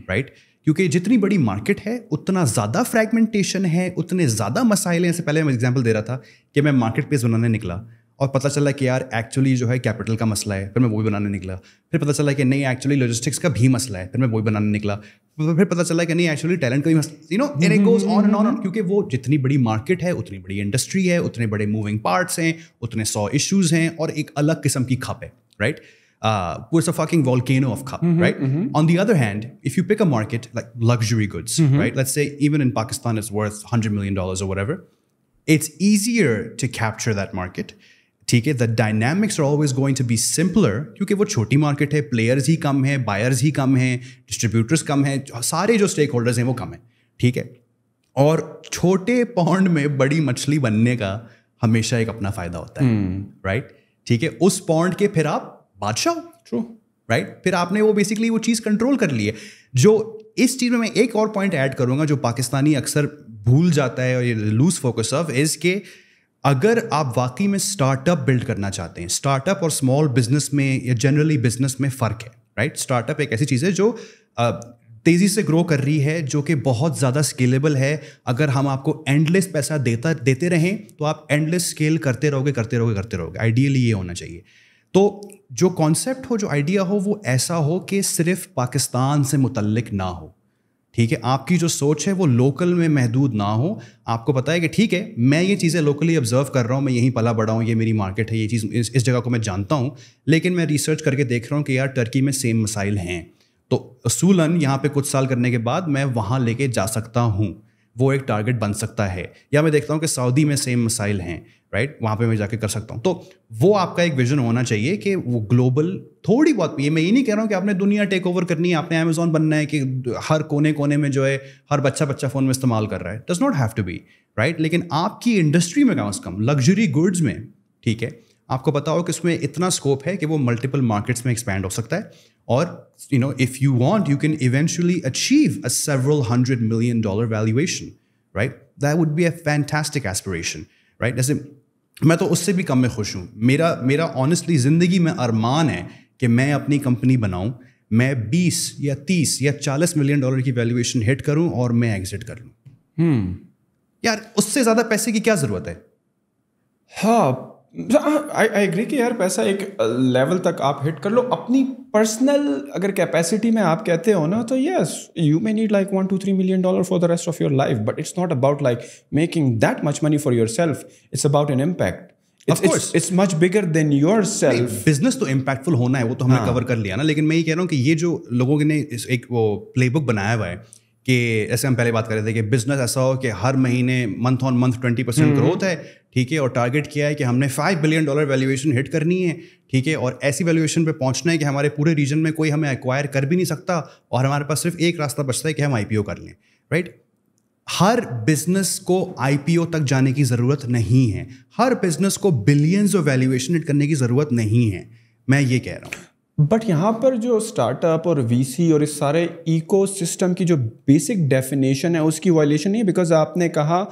رائٹ. کیونکہ جتنی بڑی مارکیٹ ہے اتنا زیادہ فریگمنٹیشن ہے, اتنے زیادہ مسائل ہیں. اس سے پہلے میں ایگزامپل دے رہا تھا کہ میں مارکیٹ پلیس بنانے نکلا اور پتہ چلا کہ یار ایکچولی جو ہے کیپٹل کا مسئلہ ہے, پھر میں وہی بنانے نکلا. پھر پتہ چلا کہ نہیں ایکچولی لاجسٹکس کا بھی مسئلہ ہے, پھر میں وہی بنانے نکلا. پھر پتہ چلا کہ نہیں ایکچولی ٹیلنٹ کا بھی مسئلہ, you know it goes on and on. کیونکہ وہ جتنی بڑی مارکیٹ ہے اتنی بڑی انڈسٹری ہے, اتنے بڑے موونگ پارٹس ہیں, اتنے 100 ایشوز ہیں, اور ایک الگ قسم کی کھپ ہے, right. It's a fucking volcano of cup, right? On the other hand, if you pick a market like luxury goods, right? Let's say even in Pakistan it's worth $100 million or whatever. It's easier to capture that market. ٹھیک ہے, the dynamics are always going to be simpler کیونکہ وہ چھوٹی market ہے, players ہی کم ہیں, buyers ہی کم ہیں, distributors کم ہیں, سارے جو اسٹیک ہولڈرز ہیں وہ کم ہیں, ٹھیک ہے. اور چھوٹے پونڈ میں بڑی مچھلی بننے کا ہمیشہ ایک اپنا فائدہ ہوتا ہے, رائٹ. ٹھیک ہے, اس پونڈ کے پھر آپ بادشاہ ہو, ٹرو, رائٹ. پھر آپ نے وہ بیسکلی وہ چیز کنٹرول کر لی ہے. جو اس چیز میں ایک اور پوائنٹ ایڈ کروں گا جو پاکستانی اکثر بھول جاتا ہے اور یہ لوز فوکس آف از کہ اگر آپ واقعی میں اسٹارٹ اپ بلڈ کرنا چاہتے ہیں, اسٹارٹ اپ اور اسمال بزنس میں یا جنرلی بزنس میں فرق ہے, رائٹ. اسٹارٹ اپ ایک ایسی چیز ہے جو تیزی سے گرو کر رہی ہے, جو کہ بہت زیادہ اسکیلیبل ہے. اگر ہم آپ کو اینڈ لیس پیسہ دیتے رہیں تو آپ اینڈ لیس اسکیل کرتے رہو گے. آئیڈیلی یہ ہونا چاہیے. تو جو کانسیپٹ ہو, جو آئیڈیا ہو, وہ ایسا ہو کہ صرف پاکستان سے متعلق نہ ہو, ٹھیک ہے. آپ کی جو سوچ ہے وہ لوکل میں محدود نہ ہو. آپ کو پتہ ہے کہ ٹھیک ہے میں یہ چیزیں لوکلی آبزرو کر رہا ہوں, میں یہیں پلا بڑا ہوں, یہ میری مارکیٹ ہے, یہ چیز اس جگہ کو میں جانتا ہوں, لیکن میں ریسرچ کر کے دیکھ رہا ہوں کہ یار ٹرکی میں سیم مسائل ہیں, تو اصولاً یہاں پہ کچھ سال کرنے کے بعد میں وہاں لے کے جا سکتا ہوں, وہ ایک ٹارگیٹ بن سکتا ہے. یا میں دیکھتا ہوں کہ سعودی میں سیم مسائل ہیں, رائٹ, وہاں پہ میں جا کے کر سکتا ہوں. تو وہ آپ کا ایک ویژن ہونا چاہیے کہ وہ گلوبل تھوڑی بہت. یہ میں یہ نہیں کہہ رہا ہوں کہ آپ نے دنیا ٹیک اوور کرنی ہے, آپ نے امیزون بننا ہے کہ ہر کونے میں جو ہے ہر بچہ فون میں استعمال کر رہا ہے. Does not have to be, right. لیکن آپ کی انڈسٹری میں کم از کم لگژری گڈز میں, ٹھیک ہے, آپ کو پتا ہو کہ اس میں اتنا اسکوپ ہے کہ وہ ملٹیپل مارکیٹس میں ایکسپینڈ ہو سکتا ہے. اور you know if you want you can eventually achieve a several $100 million valuation, right? That would be a fantastic aspiration, right? جیسے میں تو اس سے بھی کم میں خوش ہوں. میرا آنیسٹلی زندگی میں ارمان ہے کہ میں اپنی کمپنی بناؤں, میں 20 یا 30 یا $40 million کی ویلیویشن ہٹ کروں اور میں ایگزٹ کر لوں. یار اس سے زیادہ پیسے کی کیا ضرورت ہے؟
ہاں, آئی ایگری کہ یار پیسہ ایک لیول تک آپ ہٹ کر لو. اپنی پرسنل اگر کیپیسٹی میں آپ کہتے ہو نا, تو yes you may need like $1-3 million for the rest of your life, but it's not about like making that much money for yourself, it's about an impact. It's much bigger than yourself.
Business تو impactful ہونا ہے, وہ تو ہم نے کور کر لیا نا. لیکن میں یہ کہہ رہا ہوں کہ یہ جو لوگوں نے ایک وہ پلے بک بنایا ہوا ہے کہ ایسے ہم پہلے بات کر رہے تھے کہ بزنس ایسا ہو کہ ہر مہینے منتھ آن منتھ 20% گروتھ ہے, ٹھیک ہے, اور ٹارگیٹ کیا ہے کہ ہم نے $5 billion ویلیویشن ہٹ کرنی ہے, ٹھیک ہے, اور ایسی ویلیویشن پہ پہنچنا ہے کہ ہمارے پورے ریجن میں کوئی ہمیں ایکوائر کر بھی نہیں سکتا, اور ہمارے پاس صرف ایک راستہ بچتا ہے کہ ہم IPO کر لیں, رائٹ. ہر بزنس کو IPO تک جانے کی ضرورت نہیں ہے, ہر بزنس کو بلینز آف ویلیویشن ہٹ کرنے کی ضرورت نہیں ہے, میں یہ کہہ رہا ہوں.
بٹ یہاں پر جو اسٹارٹ اپ اور VC اور اس سارے ایکو سسٹم کی جو بیسک ڈیفینیشن ہے اس کی وائلیشن نہیں ہے, بیکاز آپ نے کہا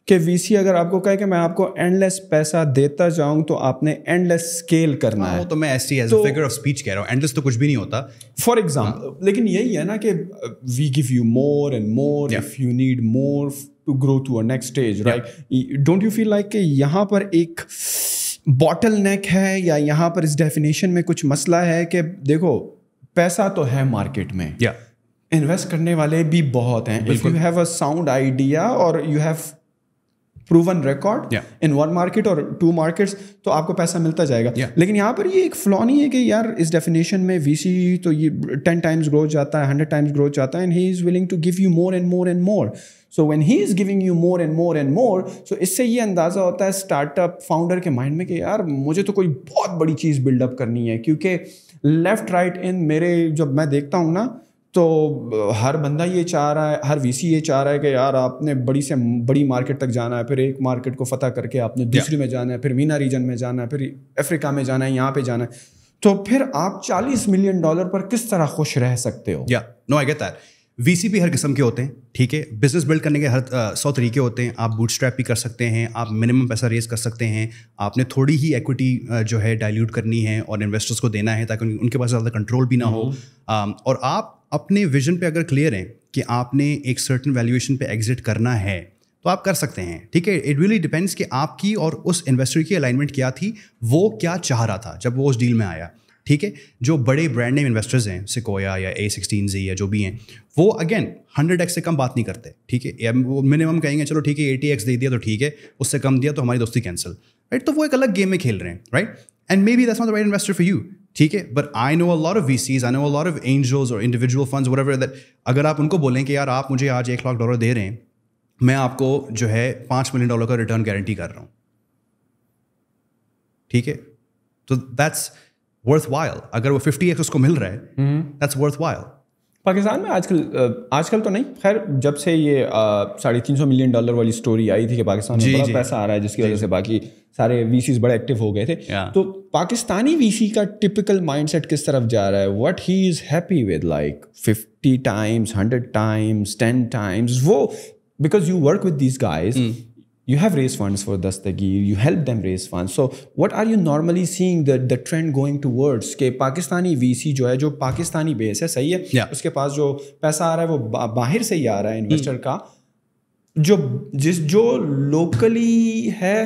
کہ VC اگر آپ کو کہے کہ میں آپ کو اینڈ لیس پیسہ دیتا جاؤں تو آپ نے اینڈ لیس اسکیل کرنا ہے.
تو میں ایسی as a figure of speech کہہ رہا ہوں, اینڈ لیس تو کچھ بھی نہیں ہوتا
فار ایگزامپل. لیکن یہی ہے نا کہ we give you more and more if you need more to grow to a next stage, right. Don't you feel like کہ یہاں پر ایک باٹل نیک ہے یا یہاں پر اس ڈیفینیشن میں کچھ مسئلہ ہے کہ دیکھو پیسہ تو ہے مارکیٹ میں, انویسٹ کرنے والے بھی بہت ہیں. If you have a sound idea اور you have proven record in 1 market اور 2 markets تو آپ کو پیسہ ملتا جائے گا. لیکن یہاں پر یہ ایک فلا نہیں ہے کہ یار اس ڈیفینیشن میں VC تو یہ 10 times گروتھ جاتا ہے, 100 times گروتھ جاتا ہے, and he is willing to give you more and more and more. So when he is giving you more and more and more, so اس سے یہ اندازہ ہوتا ہے اسٹارٹ اپ فاؤنڈر کے مائنڈ میں کہ یار مجھے تو کوئی بہت بڑی چیز بلڈ اپ کرنی ہے, کیونکہ لیفٹ رائٹ ان میرے جب میں دیکھتا ہوں نا تو ہر بندہ یہ چاہ رہا ہے, ہر VC یہ چاہ رہا ہے کہ یار آپ نے بڑی سے بڑی مارکیٹ تک جانا ہے, پھر ایک مارکیٹ کو فتح کر کے آپ نے دوسری میں جانا ہے, پھر مینا ریجن میں جانا ہے, پھر افریقہ میں جانا ہے, یہاں پہ جانا ہے. تو پھر آپ $40 million پر کس طرح خوش رہ سکتے ہو؟
نو آئی گیٹ دیٹ. VC بھی ہر قسم کے ہوتے ہیں, ٹھیک ہے. بزنس بلڈ کرنے کے ہر 100 طریقے ہوتے ہیں. آپ بوٹ اسٹریپ بھی کر سکتے ہیں, آپ منیمم پیسہ ریز کر سکتے ہیں, آپ نے تھوڑی ہی ایکویٹی جو ہے ڈائلیوٹ کرنی ہے اور انویسٹرس کو دینا ہے تاکہ ان کے پاس زیادہ کنٹرول بھی نہ ہو. اور آپ اپنے ویژن پہ اگر کلیئر ہیں کہ آپ نے ایک سرٹن ویلیویشن پہ ایگزٹ کرنا ہے تو آپ کر سکتے ہیں, ٹھیک ہے. اٹ ریئلی ڈپینڈس کہ آپ کی اور اس انویسٹر کی الائنمنٹ کیا تھی, وہ کیا چاہ رہا تھا جب وہ اس ڈیل میں آیا, ٹھیک ہے. جو بڑے برانڈ نیم انویسٹرز ہیں, سیکویا یا A16Z یا جو بھی ہیں, وہ اگین 100x سے کم بات نہیں کرتے, ٹھیک ہے. یا وہ منیمم کہیں گے چلو ٹھیک ہے 80x دے دیا تو ٹھیک ہے, اس سے کم دیا تو ہماری دوستی کینسل, رائٹ. تو وہ ایک الگ گیم میں کھیل رہے ہیں, right. And maybe that's not the right investor for you, ٹھیک ہے. But I know a lot of VCs, I know a lot of angels اور انڈیویجول فنڈز whatever that, اگر آپ ان کو بولیں کہ یار آپ مجھے آج $1 لاکھ دے رہے ہیں, میں آپ کو جو ہے $5 ملین کا ریٹرن گارنٹی کر رہا ہوں, ٹھیک ہے. تو دیٹس ورتھ وائل. اگر وہ 50x اس کو مل رہا ہے, دیٹس ورتھ وائل.
پاکستان میں آج کل تو نہیں, خیر جب سے یہ $350 ملین والی اسٹوری آئی تھی کہ پاکستان میں بڑا پیسہ آ رہا ہے جس کی وجہ سے باقی سارے VCs بڑے ایکٹیو ہو گئے تھے, تو پاکستانی VC کا ٹپکل مائنڈ سیٹ کس طرف جا رہا ہے؟ What he is happy with, like 50 times, 100 times, 10 times, وہ because you work with these guys, you have raised funds for Dastagir, you help them raise funds. So what are you normally seeing the trend going towards کہ Pakistani VC جو ہے, جو پاکستانی بیس ہے, صحیح ہے, اس کے پاس جو پیسہ آ رہا ہے وہ باہر سے ہی آ رہا ہے انویسٹر کا, جو لوکلی ہے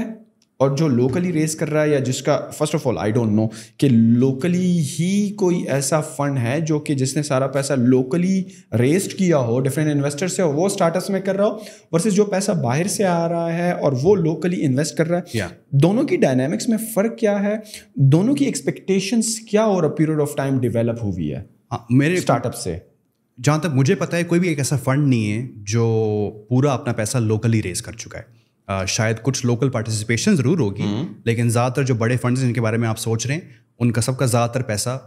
اور جو لوکلی ریز کر رہا ہے, یا جس کا first of all I don't know کہ لوکلی ہی کوئی ایسا فنڈ ہے جو کہ جس نے سارا پیسہ لوکلی ریزڈ کیا ہو ڈفرینٹ انویسٹر سے, وہ اسٹارٹ اپس میں کر رہا ہو, ورسز جو پیسہ باہر سے آ رہا ہے اور وہ لوکلی انویسٹ کر رہا ہے. دونوں کی ڈائنامکس میں فرق کیا ہے؟ دونوں کی ایکسپیکٹیشنس کیا اور پیریڈ آف ٹائم ڈیولپ ہوئی ہے
میرے
اسٹارٹ اپ سے؟
جہاں تک مجھے پتا ہے کوئی بھی ایک ایسا فنڈ نہیں ہے جو پورا اپنا پیسہ لوکلی ریز کر چکا ہے. شاید کچھ لوکل پارٹیسپیشن ضرور ہوگی, لیکن زیادہ تر جو بڑے فنڈز جن کے بارے میں آپ سوچ رہے ہیں ان کا سب کا زیادہ تر پیسہ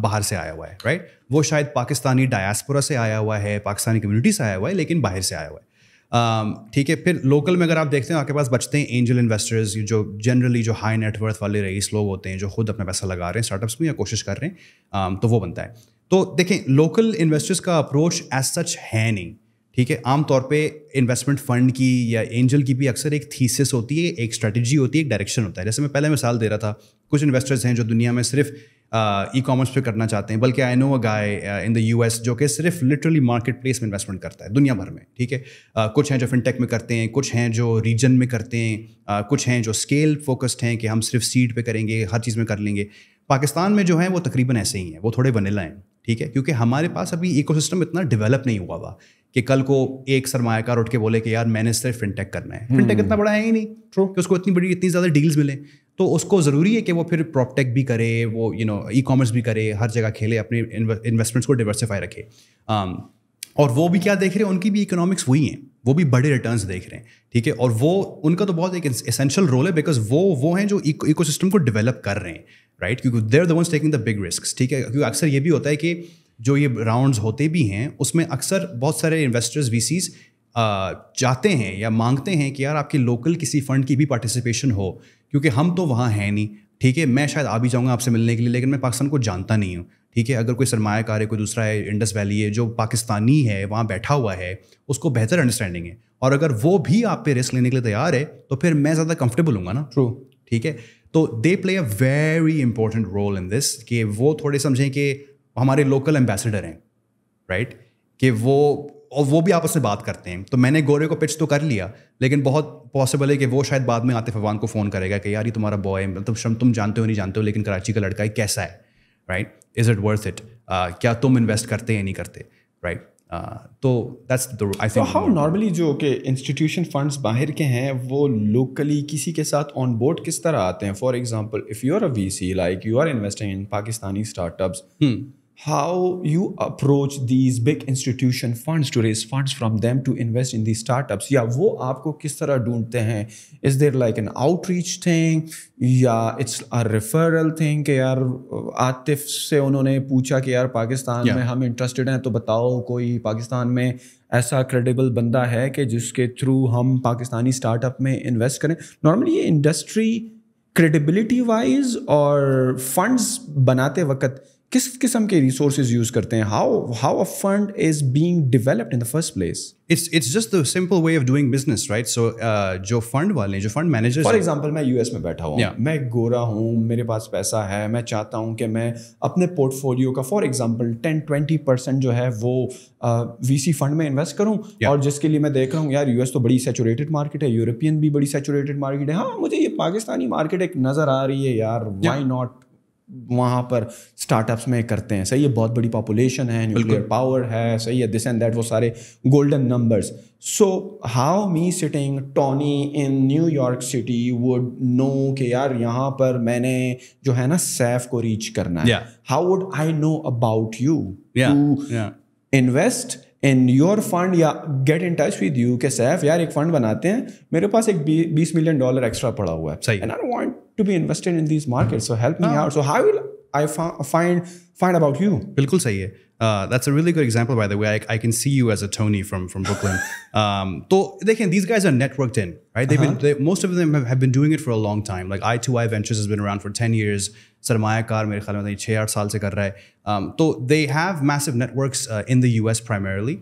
باہر سے آیا ہوا ہے, رائٹ. وہ شاید پاکستانی ڈایاسپورا سے آیا ہوا ہے, پاکستانی کمیونٹی سے آیا ہوا ہے, لیکن باہر سے آیا ہوا ہے, ٹھیک ہے. پھر لوکل میں اگر آپ دیکھتے ہیں آپ کے پاس بچتے ہیں اینجل انویسٹرز, جو جنرلی جو ہائی نیٹ ورتھ والے رئیس لوگ ہوتے ہیں جو خود اپنا پیسہ لگا رہے ہیں اسٹارٹ اپس میں یا کوشش کر رہے ہیں, تو وہ بنتا ہے. تو دیکھیں لوکل انویسٹرز کا اپروچ ایز سچ ہے نہیں, ٹھیک ہے. عام طور پہ انویسٹمنٹ فنڈ کی یا اینجل کی بھی اکثر ایک تھیسس ہوتی ہے, ایک اسٹریٹجی ہوتی ہے, ایک ڈائریکشن ہوتا ہے. جیسے میں پہلے مثال دے رہا تھا, کچھ انویسٹرز ہیں جو دنیا میں صرف ای کامرس پہ کرنا چاہتے ہیں, بلکہ آئی نو اے گائے ان دا US جو کہ صرف لٹرلی مارکیٹ پلیس میں انویسٹمنٹ کرتا ہے دنیا بھر میں, ٹھیک ہے. کچھ ہیں جو فنٹیک میں کرتے ہیں, کچھ ہیں جو ریجن میں کرتے ہیں, کچھ ہیں جو اسکیل فوکسڈ ہیں کہ ہم صرف سیڈ پہ کریں گے, ہر چیز میں کر لیں گے. پاکستان میں جو ہیں وہ تقریباً ایسے ہی ہیں, وہ تھوڑے ونیلا ہیں, ٹھیک ہے. کیونکہ ہمارے پاس ابھی ایکو سسٹم اتنا ڈیولپ نہیں ہوا ہوا کہ کل کو ایک سرمایہ کار اٹھ کے بولے کہ یار میں نے صرف فنٹیک کرنا ہے. فنٹیک اتنا بڑا ہے ہی نہیں کہ اس کو اتنی زیادہ ڈیلز ملیں, تو اس کو ضروری ہے کہ وہ پھر پراپ ٹیک بھی کرے, وہ ای کامرس بھی کرے, ہر جگہ کھیلے, اپنے انویسٹمنٹس کو ڈیورسیفائی رکھے. اور وہ بھی کیا دیکھ رہے ہیں, ان کی بھی اکنامکس وہی ہیں, وہ بھی بڑے ریٹرنس دیکھ رہے ہیں, ٹھیک ہے. اور وہ ان کا تو بہت ایک اسینشیل رول ہے, بیکاز وہ ہیں جو ایکو سسٹم کو ڈیولپ کر رہے ہیں, رائٹ. کیونکہ they are the ones taking the big risks, ٹھیک ہے. کیونکہ اکثر یہ بھی ہوتا ہے کہ جو یہ راؤنڈز ہوتے بھی ہیں اس میں اکثر بہت سارے انویسٹرز VCs چاہتے ہیں یا مانگتے ہیں کہ یار آپ کے لوکل کسی فنڈ کی بھی پارٹیسپیشن ہو, کیونکہ ہم تو وہاں ہیں نہیں, ٹھیک ہے. میں شاید آ بھی جاؤں گا آپ سے ملنے کے لیے, لیکن میں پاکستان کو جانتا نہیں ہوں, ٹھیک ہے. اگر کوئی سرمایہ کار ہے, کوئی دوسرا ہے, انڈس ویلی ہے جو پاکستانی ہے, وہاں بیٹھا ہوا ہے, اس کو بہتر انڈرسٹینڈنگ ہے, اور اگر وہ بھی آپ پہ رسک لینے کے لیے تیار ہے تو پھر میں زیادہ کمفرٹیبل ہوں گا نا, ٹھیک ہے. تو they play a very important role in this, کہ وہ تھوڑے سمجھیں کہ ہمارے لوکل ایمبیسڈر ہیں, رائٹ. کہ وہ بھی آپس میں بات کرتے ہیں. تو میں نے گورے کو پچ تو کر لیا, لیکن بہت پاسبل ہے کہ وہ شاید بعد میں عاطف عوان کو فون کرے گا کہ یار یہ تمہارا بوائے, مطلب تم جانتے ہو نہیں جانتے ہو, لیکن کراچی کا لڑکا ہے, کیسا ہے, right. Is it worth it, کیا تم انویسٹ کرتے یا نہیں کرتے, رائٹ. تو that's I think
how normally جو کہ انسٹیٹیوشن فنڈس باہر کے ہیں وہ لوکلی کسی کے ساتھ آن بورڈ کس طرح آتے ہیں؟ For example if you are a VC, like you are investing in Pakistani startups, how you approach these big institution funds to raise funds from them to invest in these startups, یا وہ آپ کو کس طرح ڈھونڈتے ہیں؟ is there like an outreach thing یا it's a referral thing کہ یار عاطف سے انہوں نے پوچھا کہ یار پاکستان میں ہم انٹرسٹڈ ہیں تو بتاؤ کوئی پاکستان میں ایسا کریڈیبل بندہ ہے کہ جس کے تھرو ہم پاکستانی اسٹارٹ اپ میں انویسٹ کریں؟ نارملی یہ انڈسٹری کریڈیبلٹی وائز اور فنڈز بناتے وقت کس قسم کے ریسورسز یوز کرتے ہیں؟ How a fund is being developed in the first place?
It's just the simple way of doing business, right? So جو فنڈ والے جو فنڈ مینیجرز،
فار ایگزامپل میں US میں بیٹھا ہوں، میں گورا ہوں، میرے پاس پیسہ ہے، میں چاہتا ہوں کہ میں اپنے پورٹ فولیو کا فار ایگزامپل 10-20% جو ہے وہ VC فنڈ میں انویسٹ کروں، اور جس کے لیے میں دیکھ رہا ہوں یار US تو بڑی سیچوریٹڈ مارکیٹ ہے، یورپین بھی بڑی سیچوریٹڈ مارکیٹ ہے، ہاں مجھے یہ پاکستانی مارکیٹ ایک نظر آ رہی ہے یار، وائی ناٹ وہاں پر اسٹارٹ اپس میں کرتے ہیں. صحیح ہے, بہت بڑی پاپولیشن ہے, نیوکلیئر پاور ہے, صحیح ہے, دس اینڈ دیٹ, وہ سارے golden numbers. So how me sitting Tony in New York City would know کہ یار یہاں پر میں نے جو ہے نا سیف کو ریچ کرنا ہے. How would I know about you to invest in your fund یا get in touch with you کہ سیف یار ایک فنڈ بناتے ہیں, میرے پاس ایک $20 million ایکسٹرا پڑا ہوا ہے and I don't want to be invested in these markets, so help me out. So how will I find about you?
بالکل صحیح ہے. That's a really good example, by the way. I can see you as a Tony from Brooklyn. So دیکھیں, these guys are networked in, right? Most of them have been doing it for a long time. Like I2I Ventures has been around for 10 years. سرمایہ کار میرے خیال میں 6-8 سال سے کر رہا ہے. تو they have massive networks in the US primarily,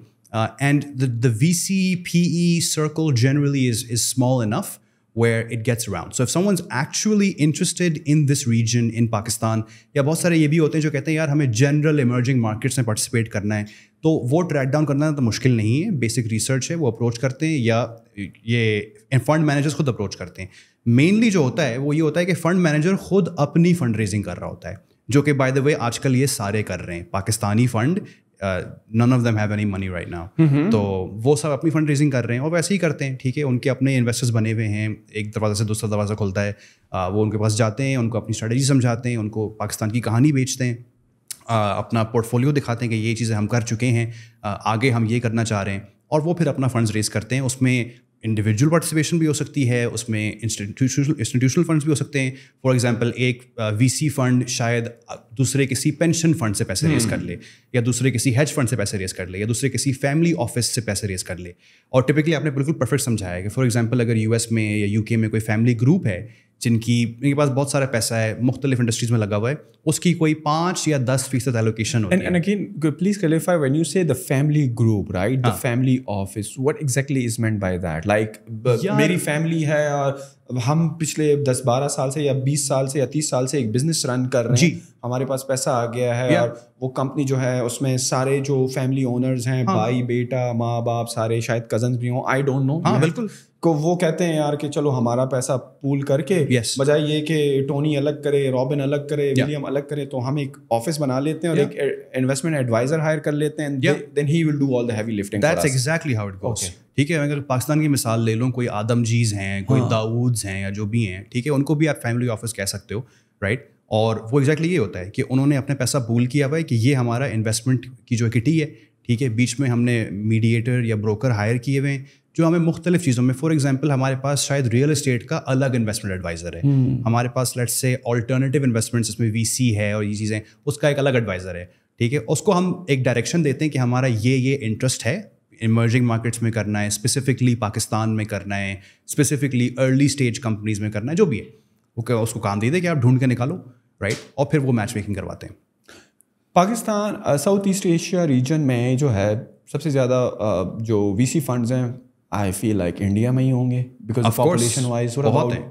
and the VC PE circle generally is small enough where it gets around. So if someone's actually interested in this region in Pakistan, یا بہت سارے یہ بھی ہوتے ہیں جو کہتے ہیں یار ہمیں جنرل ایمرجنگ مارکیٹس میں پارٹیسپیٹ کرنا ہے, تو وہ ٹریک ڈاؤن کرنا تو مشکل نہیں ہے, بیسک ریسرچ ہے, وہ اپروچ کرتے ہیں, یا یہ فنڈ مینیجرز خود اپروچ کرتے ہیں. مینلی جو ہوتا ہے وہ یہ ہوتا ہے کہ فنڈ مینیجر خود اپنی فنڈ ریزنگ کر رہا ہوتا ہے, جو کہ بائی دا وے آج کل یہ سارے کر رہے ہیں. Pakistani fund none of them have any money right now. تو وہ سب اپنی فنڈ ریزنگ کر رہے ہیں اور ویسے ہی کرتے ہیں. ٹھیک ہے, ان کے اپنے انویسٹرز بنے ہوئے ہیں, ایک دروازہ سے دوسرا دروازہ کھلتا ہے, وہ ان کے پاس جاتے ہیں, ان کو اپنی اسٹریٹجی سمجھاتے ہیں, ان کو پاکستان کی کہانی بیچتے ہیں, اپنا پورٹ فولیو دکھاتے ہیں کہ یہ چیزیں ہم کر چکے ہیں, آگے ہم یہ کرنا چاہ رہے ہیں, اور وہ پھر اپنا فنڈز ریز کرتے ہیں. اس میں انڈیویجول پارٹیسپیشن بھی ہو سکتی ہے, اس میں انسٹیٹیوشنل فنڈس بھی ہو سکتے ہیں. فار ایگزامپل ایک VC فنڈ شاید دوسرے کسی پینشن فنڈ سے پیسے ریز کر لے, یا دوسرے کسی ہیج فنڈ سے پیسے ریز کر لے, یا دوسرے کسی فیملی آفس سے پیسے ریز کر لے. اور ٹپکلی آپ نے بالکل پرفیکٹ سمجھایا ہے کہ فار ایگزامپل اگر US میں یا UK میں کوئی فیملی گروپ ہے جن کے پاس بہت سارا پیسہ ہے, مختلف انڈسٹریز میں لگا ہوا ہے, اس کی کوئی 5 یا 10% ایلوکیشن ہوتی ہے.
And again, please clarify when you say the family group, right? The family office, what exactly is meant by that? Like میری فیملی ہے اور ہم پچھلے 10-12 سال سے یا 20 سال سے یا 30 سال سے ایک بزنس رن کر رہے ہیں, ہمارے پاس پیسہ آ گیا ہے, اور وہ کمپنی جو ہے اس میں سارے جو فیملی اونرز ہیں, بھائی بیٹا ماں باپ سارے, شاید کزنس بھی ہوں, آئی ڈونٹ نو.
ہاں بالکل,
کو وہ کہتے ہیں یار کہ چلو ہمارا پیسہ پول کر کے, بجائے یہ کہ ٹونی الگ کرے, رابن الگ کرے, ولیم الگ کرے, تو ہم ایک آفس بنا لیتے ہیں اور ایک انویسٹمنٹ ایڈوائزر ہائر کر لیتے ہیں, then he will do all the heavy lifting.
That's exactly how it goes. ٹھیک ہے, اگر پاکستان کی مثال لے لوں, کوئی آدم جیز ہیں, کوئی داؤدز ہیں, یا جو بھی ہیں, ٹھیک ہے, ان کو بھی آپ فیملی آفس کہہ سکتے ہو, رائٹ. اور وہ ایگزیکٹلی یہ ہوتا ہے کہ انہوں نے اپنا پیسہ پول کیا ہوا ہے کہ یہ ہمارا انویسٹمنٹ کی جو اکٹھی ہے, ٹھیک ہے, بیچ میں ہم نے میڈیٹر یا بروکر ہائر کیے ہوئے ہیں جو ہمیں مختلف چیزوں میں, فار ایگزامپل ہمارے پاس شاید ریئل اسٹیٹ کا الگ انویسٹمنٹ ایڈوائزر ہے, ہمارے پاس لیٹس سے آلٹرنیٹیو انویسٹمنٹس اس میں VC ہے اور یہ چیزیں, اس کا ایک الگ ایڈوائزر ہے. ٹھیک ہے, اس کو ہم ایک ڈائریکشن دیتے ہیں کہ ہمارا یہ انٹرسٹ ہے, ایمرجنگ مارکیٹس میں کرنا ہے, اسپیسیفکلی پاکستان میں کرنا ہے, اسپیسیفکلی ارلی اسٹیج کمپنیز میں کرنا ہے, جو بھی ہے, اوکے, اس کو کام دے دیں کہ آپ ڈھونڈ کے نکالو, رائٹ, اور پھر وہ میچ میکنگ کرواتے ہیں.
Pakistan South East Asia region میں جو ہے سب سے زیادہ جو VC فنڈز ہیں, آئی فیل لائک انڈیا میں ہی ہوں گے, بیکاز پاپولیشن وائز.
بہت ہیں.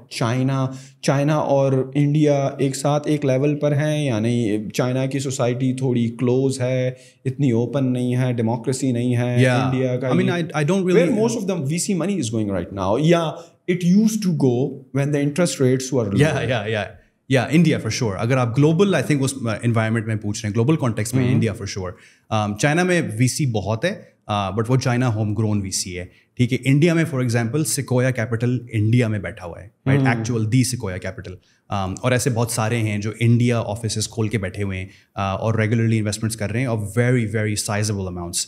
چائنا اور انڈیا ایک ساتھ ایک لیول پر ہیں یا نہیں؟ چائنا کی سوسائٹی تھوڑی کلوز ہے, اتنی اوپن نہیں ہے, ڈیموکریسی نہیں ہے. انڈیا کا where most of the VC money is going right now, it used to go when the interest rates were low.
Yeah, India for sure. اگر آپ گلوبل آئی تھنک اس انوائرمنٹ میں پوچھ رہے ہیں, گلوبل کانٹیکس میں India for sure. China میں VC بہت ہے, بٹ وہ چائنا ہوم گرون VC ہے. ٹھیک ہے, انڈیا میں فار ایگزامپل سیکویا کیپٹل انڈیا میں بیٹھا ہوا ہے, رائٹ, ایکچوئل دی سیکویا کیپٹل, اور ایسے بہت سارے ہیں جو انڈیا آفیسز کھول کے بیٹھے ہوئے ہیں اور ریگولرلی انویسٹمنٹس کر رہے ہیں, اور ویری ویری سائزبل اماؤنٹس,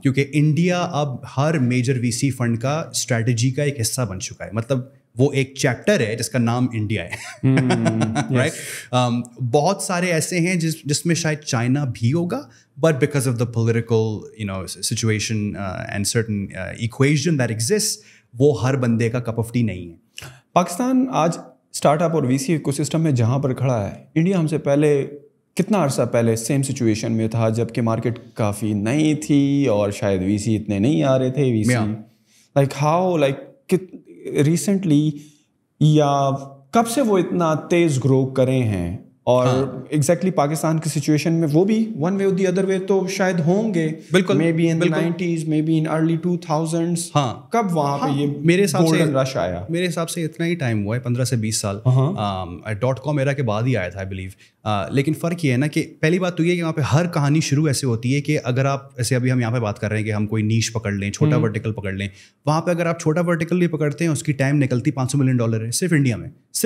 کیونکہ انڈیا اب ہر میجر VC فنڈ کا اسٹریٹجی کا ایک حصہ بن چکا ہے. مطلب وہ ایک چیپٹر ہے جس کا نام انڈیا ہے, رائٹ. بہت سارے ایسے ہیں جس میں شاید چائنا بھی ہوگا, but because of the political situation and certain equation that exist, وہ ہر بندے کا کپ آف ٹی نہیں ہے.
پاکستان آج اسٹارٹ اپ اور VC ایکو سسٹم میں جہاں پر کھڑا ہے, انڈیا ہم سے پہلے کتنا عرصہ پہلے سیم سچویشن میں تھا جب کہ مارکیٹ کافی نئی تھی اور شاید وی سی اتنے نہیں آ رہے تھے وی سی لائک ہاؤ لائک ریسنٹلی یا کب سے وہ اتنا تیز گرو کرے ہیں اور ایگزیکٹلی پاکستان کی سچویشن میں وہ بھی one way the other way تو شاید ہوں گے بالکل maybe in 90s maybe in early 2000s کب وہاں پہ یہ
میرے حساب سے
رش آیا
میرے حساب سے اتنا ہی ٹائم ہوا ہے 15 سے 20 سال .com ایرا کے بعد ہی آیا تھا آئی بلیو لیکن فرق یہ ہے نا کہ پہلی بات تو یہ ہے کہ وہاں پہ ہر کہانی شروع ایسے ہوتی ہے کہ اگر آپ ایسے ابھی ہم یہاں پہ بات کر رہے ہیں کہ ہم کوئی نیش پکڑ لیں چھوٹا ورٹیکل پکڑ لیں وہاں پہ اگر آپ چھوٹا ورٹیکل بھی پکڑتے ہیں اس کی ٹائم نکلتی $500 ملین ہے صرف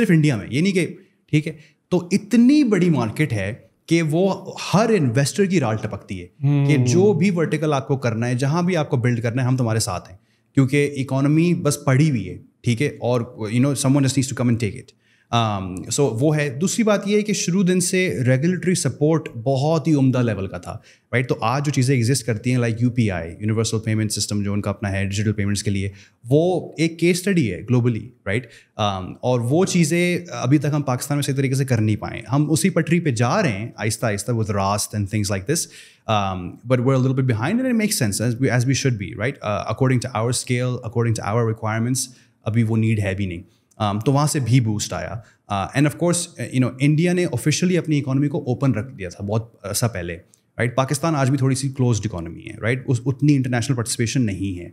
انڈیا میں یہ نہیں کہ ٹھیک ہے تو اتنی بڑی مارکیٹ ہے کہ وہ ہر انویسٹر کی رال ٹپکتی ہے کہ جو بھی ورٹیکل آپ کو کرنا ہے جہاں بھی آپ کو بلڈ کرنا ہے ہم تمہارے ساتھ ہیں کیونکہ اکانومی بس پڑی ہوئی ہے ٹھیک ہے اور someone just needs to come and take it. سو وہ ہے. دوسری بات یہ ہے کہ شروع دن سے ریگولیٹری سپورٹ بہت ہی عمدہ لیول کا تھا رائٹ. تو آج جو چیزیں ایگزسٹ کرتی ہیں like UPI universal payment system جو ان کا اپنا ہے ڈیجیٹل پیمنٹس کے لیے وہ ایک کیس اسٹڈی ہے گلوبلی رائٹ. اور وہ چیزیں ابھی تک ہم پاکستان میں صحیح طریقے سے کر نہیں پائے. ہم اسی پٹری پہ جا رہے ہیں آہستہ آہستہ ود راست and things like this but we're a little bit behind and it makes sense as we should be right according to our scale according to our requirements. ابھی وہ نیڈ ہے بھی نہیں. تو وہاں سے بھی بوسٹ آیا. اینڈ آف کورس انڈیا نے آفیشیلی اپنی اکانومی کو اوپن رکھ دیا تھا بہت عرصہ پہلے رائٹ. پاکستان آج بھی تھوڑی سی کلوزڈ اکانومی ہے رائٹ. اتنی انٹرنیشنل پارٹیسپیشن نہیں ہے.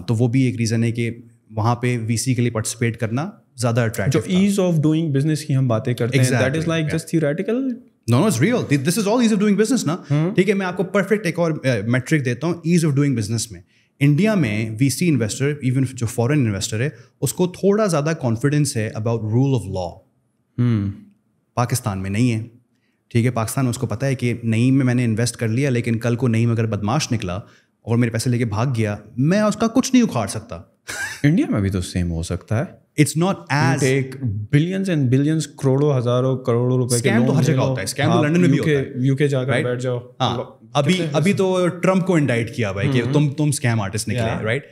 تو وہ بھی ایک ریزن ہے کہ وہاں پہ VC کے لیے پارٹیسپیٹ کرنا زیادہ اٹریکٹیو.
جو ایز آف ڈوئنگ بزنس کی ہم باتیں کرتے ہیں that is like just theoretical.
No, it's real. This is all ease of doing business نا. ٹھیک ہے میں آپ کو پرفیکٹ ایک اور میٹرک دیتا ہوں ایز آف ڈوئنگ بزنس میں. انڈیا میں VC انویسٹر ایون جو فورن انویسٹر ہے اس کو تھوڑا زیادہ کانفیڈنس ہے about rule of law. Pakistan میں نہیں ہے ٹھیک ہے. پاکستان میں اس کو پتہ ہے کہ نعیم میں نے انویسٹ کر لیا لیکن کل کو نعیم اگر بدماش نکلا اور میرے پیسے لے کے بھاگ گیا میں اس کا کچھ نہیں اکھاڑ سکتا.
انڈیا میں بھی تو سیم ہو سکتا ہے.
It's not as
billions and billions کروڑوں ہزاروں کروڑوں روپے کے
اسکیم تو ہر جگہ ہوتا ہے. اسکیم تو لنڈن میں بھی ہوتا ہے.
UK جا کر بیٹھ جاؤ.
ابھی تو ٹرمپ کو انڈائٹ کیا بھائی کہ تم اسکیم آرٹسٹ نکلے رائٹ.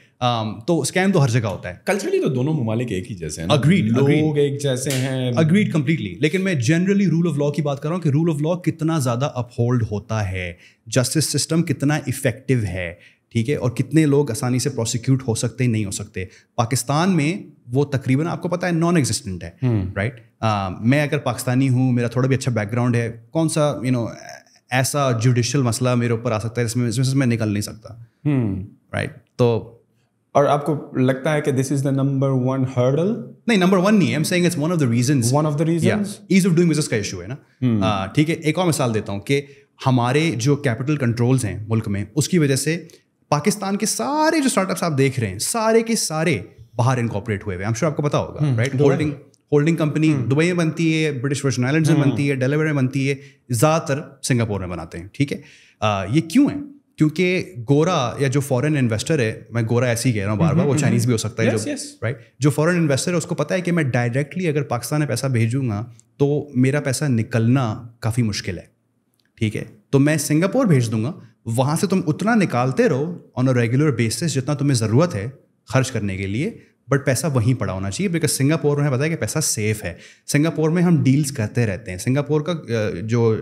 تو اسکیم تو ہر جگہ ہوتا ہے.
کلچرلی تو دونوں ممالک ایک ہی جیسے ہیں.
اگریڈ
لوگ ایک جیسے ہیں.
Agreed completely. لیکن میں جنرلی رول آف لا کی بات کر رہا ہوں کہ رول آف لا کتنا زیادہ اپہولڈ ہوتا ہے, جسٹس سسٹم کتنا افیکٹو ہے ٹھیک ہے, اور کتنے لوگ آسانی سے پروسیکیوٹ ہو سکتے ہیں نہیں ہو سکتے. پاکستان میں وہ تقریباً آپ کو پتہ ہے نان ایگزسٹنٹ ہے رائٹ. میں اگر پاکستانی ہوں, میرا تھوڑا بھی اچھا بیک گراؤنڈ ہے, کون سا ایسا جوڈیشل مسئلہ میرے اوپر آ سکتا ہے جس میں میں نکل نہیں سکتا رائٹ. تو
اور آپ کو لگتا ہے کہ دس از دا نمبر ون ہرڈل؟
نہیں, نمبر ون نہیں ہے. I'm saying it's one of the reasons.
One of the reasons.
Ease of doing business کا ایشو ہے نا ٹھیک ہے. ایک اور مثال دیتا ہوں کہ ہمارے جو کیپٹل کنٹرولز ہیں ملک میں اس کی وجہ سے پاکستان کے سارے جو اسٹارٹ اپس آپ دیکھ رہے ہیں سارے کے سارے باہر انکارپوریٹ ہوئے ہوئے. I'm sure آپ کو پتا ہوگا رائٹ. ہولڈنگ کمپنی دبئی میں بنتی ہے, برٹش ورجن آئلینڈز میں بنتی ہے, ڈیلاویئر میں بنتی ہے, زیادہ تر سنگاپور میں بناتے ہیں ٹھیک ہے. یہ کیوں ہے؟ کیونکہ گورا یا جو فورن انویسٹر ہے, میں گورا ایسے ہی کہہ رہا ہوں بار بار, وہ چائنیز بھی ہو سکتا ہے جو رائٹ, جو فورن انویسٹر ہے اس کو پتہ ہے کہ میں ڈائریکٹلی اگر پاکستان میں پیسہ بھیجوں گا تو میرا پیسہ نکلنا کافی مشکل ہے ٹھیک ہے. تو میں سنگاپور بھیج دوں گا, وہاں سے تم اتنا نکالتے رہو آن اے ریگولر بیسس جتنا تمہیں ضرورت ہے خرچ کرنے کے لیے, بٹ پیسہ وہیں پڑا ہونا چاہیے. بیکاز سنگاپور میں پتہ ہے کہ پیسہ سیف ہے. سنگاپور میں ہم ڈیلز کرتے رہتے ہیں. سنگاپور کا جو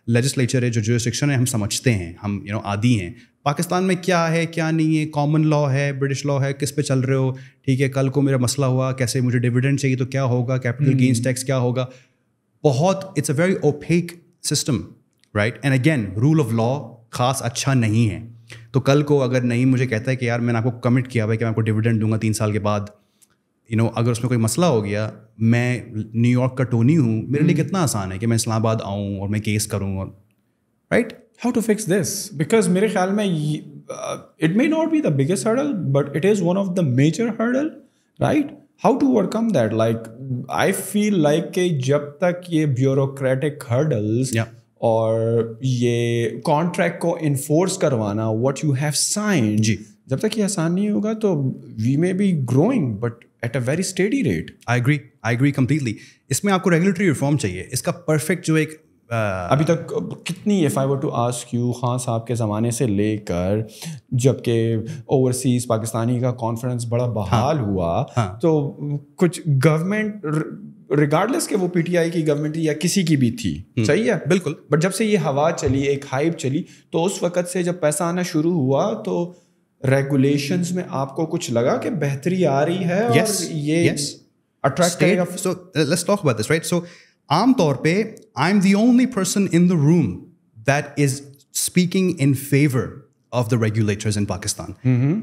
لیجسلیچر ہے, جو جورسڈکشن ہے, ہم سمجھتے ہیں, ہم عادی ہیں. پاکستان میں کیا ہے کیا نہیں ہے, کامن لا ہے, برٹش لا ہے, کس پہ چل رہے ہو ٹھیک ہے. کل کو میرا مسئلہ ہوا کیسے, مجھے ڈیویڈنڈ چاہیے تو کیا ہوگا, کیپٹل گینز ٹیکس کیا ہوگا. بہت it's a very opaque system right. And again rule of law خاص اچھا نہیں ہے. تو کل کو اگر نہیں مجھے کہتا ہے کہ یار میں نے آپ کو کمٹ کیا ہوا ہے کہ میں آپ کو ڈیویڈنڈ دوں گا 3 سال کے بعد, اگر اس میں کوئی مسئلہ ہو گیا, میں نیو یارک کا ٹونی ہوں, میرے لیے کتنا آسان ہے کہ میں اسلام آباد آؤں اور میں کیس کروں اور right.
How to fix this? Because میرے خیال میں it may not be the biggest hurdle but it is one of the major hurdle right. How to overcome that? Like I feel like کہ جب تک یہ bureaucratic hurdles اور یہ contract کو انفورس کروانا واٹ یو ہیو سائنڈ, جب تک یہ آسان نہیں ہوگا تو we may be growing but at a very steady rate.
I agree completely. اس میں آپ کو ریگولیٹری ریفارم چاہیے. اس کا پرفیکٹ جو ایک
ابھی تک کتنی if I were to ask you Khan صاحب کے زمانے سے لے کر جب کہ اوورسیز پاکستانی کا کانفرنس بڑا بحال ہوا تو کچھ گورنمنٹ ریگارڈلیس کہ وہ پی ٹی آئی کی گورنمنٹ یا کسی کی بھی تھی, صحیح ہے بالکل, بٹ جب سے یہ ہوا چلی, ایک ہائپ چلی, تو اس وقت سے جب پیسہ آنا شروع ہوا تو ریگولیشنز میں آپ کو کچھ لگا کہ بہتری آ رہی ہے اور یہ اٹریکٹ کرے گا؟
So let's talk about this, right? So عام طور پہ I'm the only person in the room that is speaking in favor of the regulators in Pakistan.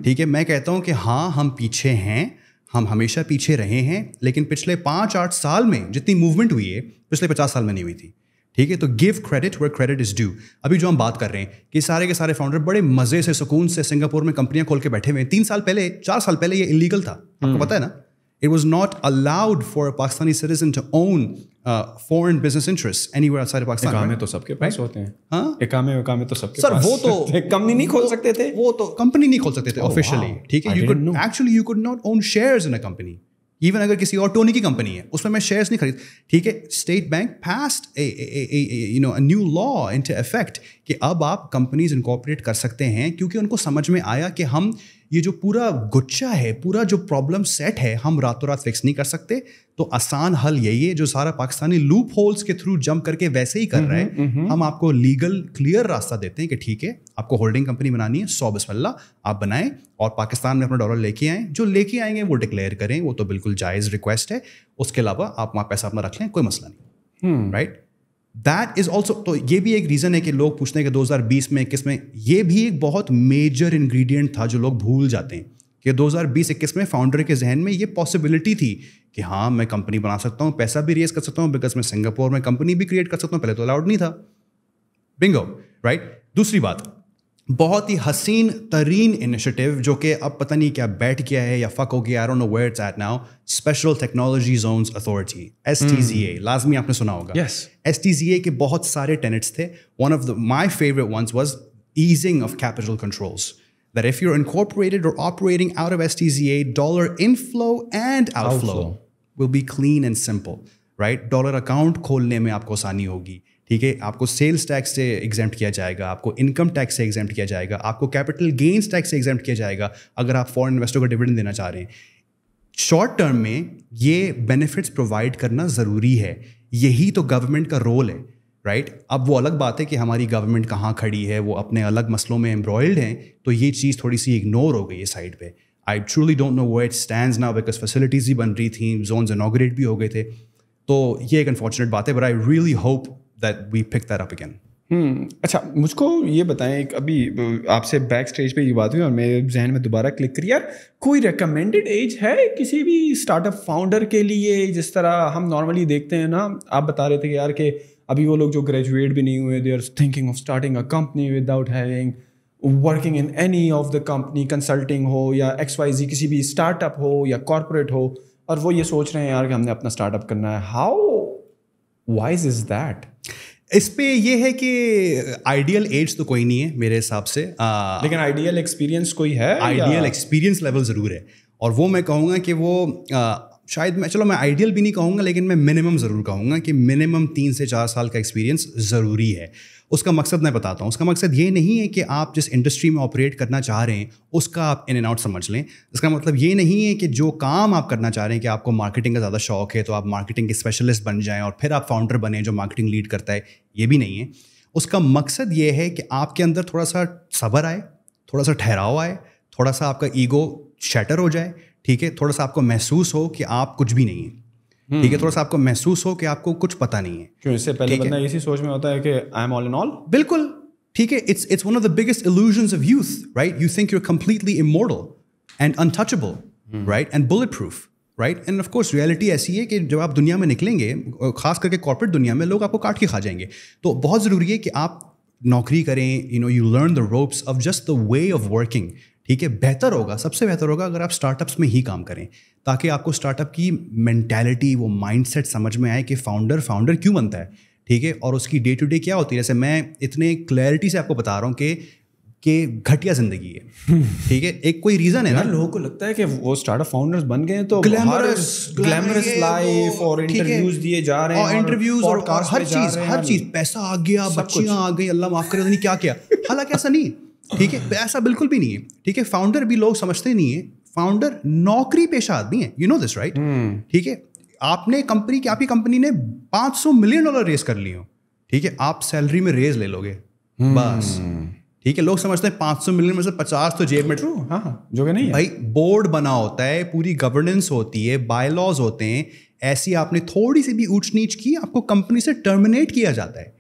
ٹھیک ہے, میں کہتا ہوں کہ ہاں ہم پیچھے ہیں, ہم ہمیشہ پیچھے رہے ہیں, لیکن پچھلے 5-8 سال میں جتنی موومنٹ ہوئی ہے پچھلے 50 سال میں نہیں ہوئی تھی. ٹھیک ہے, تو give credit where credit is due. ابھی جو ہم بات کر رہے ہیں کہ سارے کے سارے فاؤنڈر بڑے مزے سے سکون سے سنگاپور میں کمپنیاں کھول کے بیٹھے ہوئے ہیں. 3 سال پہلے 4 سال پہلے یہ انلیگل تھا, آپ کو پتا ہے نا. It was not allowed for a Pakistani citizen to own foreign business interests anywhere outside of Pakistan.
اقامے تو سب کے پاس ہوتے ہیں.
ہاں,
اقامے تو سب کے پاس.
سر وہ تو
کمپنی نہیں کھول سکتے تھے,
وہ تو کمپنی نہیں کھول سکتے تھے آفیشلی. ٹھیک ہے, you could not own shares in a company. Even اگر کسی اور ٹونی کی کمپنی ہے اس میں میں شیئرس نہیں خرید. ٹھیک ہے, state bank passed a new law into effect کہ اب آپ کمپنیز انکارپوریٹ کر سکتے ہیں, کیونکہ ان کو سمجھ میں آیا کہ ہم یہ جو پورا گچھا ہے, پورا جو پرابلم سیٹ ہے, ہم راتوں رات فکس نہیں کر سکتے. تو آسان حل یہی ہے جو سارا پاکستانی لوپ ہولس کے تھرو جمپ کر کے ویسے ہی کر رہے ہیں, ہم آپ کو لیگل کلیئر راستہ دیتے ہیں کہ ٹھیک ہے آپ کو ہولڈنگ کمپنی بنانی ہے, 100 بسم اللہ آپ بنائیں اور پاکستان میں اپنا ڈالر لے کے آئیں, جو لے کے آئیں گے وہ ڈکلیئر کریں, وہ تو بالکل جائز ریکویسٹ ہے. اس کے علاوہ آپ وہاں پیسہ اپنا رکھ لیں, کوئی مسئلہ نہیں. رائٹ, دیٹ از آلسو, تو یہ بھی ایک ریزن ہے کہ لوگ پوچھتے ہیں کہ 2020 میں 21 میں, یہ بھی ایک بہت میجر انگریڈینٹ تھا جو لوگ بھول جاتے ہیں کہ 2020-21 میں فاؤنڈر کے ذہن میں یہ پاسبلٹی تھی کہ ہاں میں کمپنی بنا سکتا ہوں, پیسہ بھی ریز کر سکتا ہوں, بیکاز میں سنگاپور میں کمپنی بھی کریٹ کر سکتا ہوں. پہلے تو الاؤڈ نہیں تھا. Bingo, right. دوسری بات, بہت ہی حسین ترین انیشیٹو جو کہ اب پتہ نہیں کیا بیٹھ گیا ہے یا فک ہو گیا, I don't know where it's at now, special technology zones authority, STZA. لازمی آپ نے سنا ہوگا. STZA کے بہت سارے ٹینٹس تھے. One of my favourite ones was easing of capital controls. That if you're incorporated or operating out of STZA, dollar inflow and outflow will be clean and simple, right? Dollar account کھولنے میں آپ کو آسانی ہوگی. ٹھیک ہے, آپ کو سیلس ٹیکس سے ایگزمپٹ کیا جائے گا, آپ کو انکم ٹیکس سے ایگزمپٹ کیا جائے گا, آپ کو کیپٹل گینس ٹیکس سے ایگزمپٹ کیا جائے گا اگر آپ فورن انویسٹر کو ڈویڈنڈ دینا چاہ رہے ہیں. شارٹ ٹرم میں یہ بینیفٹس پرووائڈ کرنا ضروری ہے, یہی تو گورنمنٹ کا رول ہے. رائٹ, اب وہ الگ بات ہے کہ ہماری گورنمنٹ کہاں کھڑی ہے, وہ اپنے الگ مسئلوں میں امبرائلڈ ہیں, تو یہ چیز تھوڑی سی اگنور ہو گئی ہے سائڈ پہ. I trolley don't know where it stands now, because facilities بھی بن رہی تھیں, زونز انوگریٹ بھی ہو گئے تھے, تو یہ ایک انفارچونیٹ بات ہے, but I really hope that we pick that up again.
اچھا, مجھ کو یہ بتائیں, ابھی آپ سے بیک اسٹیج پہ یہ بات ہوئی اور میرے ذہن میں دوبارہ کلک کری, یار کوئی ریکمینڈیڈ ایج ہے کسی بھی اسٹارٹ اپ فاؤنڈر کے لیے؟ جس طرح ہم نارملی دیکھتے ہیں نا, آپ بتا رہے تھے کہ یار کہ ابھی وہ لوگ جو گریجویٹ بھی نہیں ہوئے, they are thinking of starting a company without having working in any of the company, consulting ہو یا XYZ کسی بھی اسٹارٹ اپ ہو یا کارپوریٹ ہو, اور وہ یہ سوچ رہے ہیں یار کہ ہم نے اپنا اسٹارٹ اپ کرنا ہے. How wise is that?
اس پہ یہ ہے کہ آئیڈیل ایج تو کوئی نہیں ہے میرے حساب سے,
لیکن آئیڈیل ایکسپیرینس کوئی ہے,
آئیڈیل ایکسپیرینس لیول ضرور ہے, اور وہ میں کہوں گا کہ وہ شاید میں, چلو میں آئیڈیل بھی نہیں کہوں گا, لیکن میں منیمم ضرور کہوں گا کہ منیمم 3 سے 4 سال کا ایکسپیرینس ضروری ہے. اس کا مقصد میں بتاتا ہوں. اس کا مقصد یہ نہیں ہے کہ آپ جس انڈسٹری میں آپریٹ کرنا چاہ رہے ہیں اس کا آپ ان اینڈ آؤٹ سمجھ لیں. اس کا مطلب یہ نہیں ہے کہ جو کام آپ کرنا چاہ رہے ہیں کہ آپ کو مارکیٹنگ کا زیادہ شوق ہے تو آپ مارکیٹنگ کے اسپیشلسٹ بن جائیں اور پھر آپ فاؤنڈر بنیں جو مارکیٹنگ لیڈ کرتا ہے, یہ بھی نہیں ہے. اس کا مقصد یہ ہے کہ آپ کے اندر تھوڑا سا صبر آئے, تھوڑا سا ٹھہراؤ آئے, تھوڑا سا آپ کا ایگو شیٹر ہو جائے. ٹھیک ہے, تھوڑا سا آپ کو محسوس ہو کہ آپ کچھ بھی نہیں ہیں. ٹھیک ہے, تھوڑا سا آپ کو محسوس ہو کہ آپ کو کچھ پتہ نہیں ہے.
کیوں اس سے پہلے بندہ اسی سوچ میں ہوتا ہے کہ آئی ایم آل ان آل.
بالکل ٹھیک ہے, it's one of the biggest illusions of youth, right? You think you're completely immortal and untouchable, right? And bulletproof, right? And of course reality ایسی ہے کہ جب آپ دنیا میں نکلیں گے, خاص کر کے کارپوریٹ دنیا میں, لوگ آپ کو کاٹ کے کھا جائیں گے. تو بہت ضروری ہے کہ آپ نوکری کریں, you learn the ropes of just the way of working. ٹھیک ہے, بہتر ہوگا, سب سے بہتر ہوگا اگر آپ اسٹارٹ اپس میں ہی کام کریں, تاکہ آپ کو اسٹارٹ اپ کی مینٹیلٹی, وہ مائنڈ سیٹ سمجھ میں آئے کہ فاؤنڈر کیوں بنتا ہے. ٹھیک ہے, اور اس کی ڈے ٹو ڈے کیا ہوتی ہے. جیسے میں اتنے کلیئرٹی سے آپ کو بتا رہا ہوں کہ کہ گھٹیا زندگی ہے, ٹھیک ہے, ایک کوئی ریزن ہے نا.
لوگوں کو لگتا ہے کہ وہ اسٹارٹ اپ فاؤنڈرز بن گئے تو گلیمرس لائف اور انٹرویوز دیے جا رہے ہیں,
اور انٹرویوز اور ہر چیز پیسہ آ گیا, بچیاں آ گئی, اللہ معاف کرے نہیں کیا کیا. حالانکہ ایسا نہیں ہے, ٹھیک ہے, ایسا بالکل بھی نہیں ہے, ٹھیک ہے. فاؤنڈر بھی لوگ سمجھتے نہیں ہیں, فاؤنڈر نوکری پیشہ آدمی ہے, یو نو دس رائٹ, ٹھیک ہے. آپ نے آپ کی کمپنی نے $500 ملین ریز کر لی ہو, ٹھیک ہے, آپ سیلری میں ریز لے لو گے بس, ٹھیک ہے. لوگ سمجھتے ہیں 500 ملین میں سے 50 تو جیب میں,
جو کہ نہیں
بھائی. بورڈ بنا ہوتا ہے, پوری گورننس ہوتی ہے, بائی لاز ہوتے ہیں. ایسی آپ نے تھوڑی سی بھی اونچ نیچ کی, آپ کو کمپنی سے ٹرمینیٹ کیا جاتا ہے.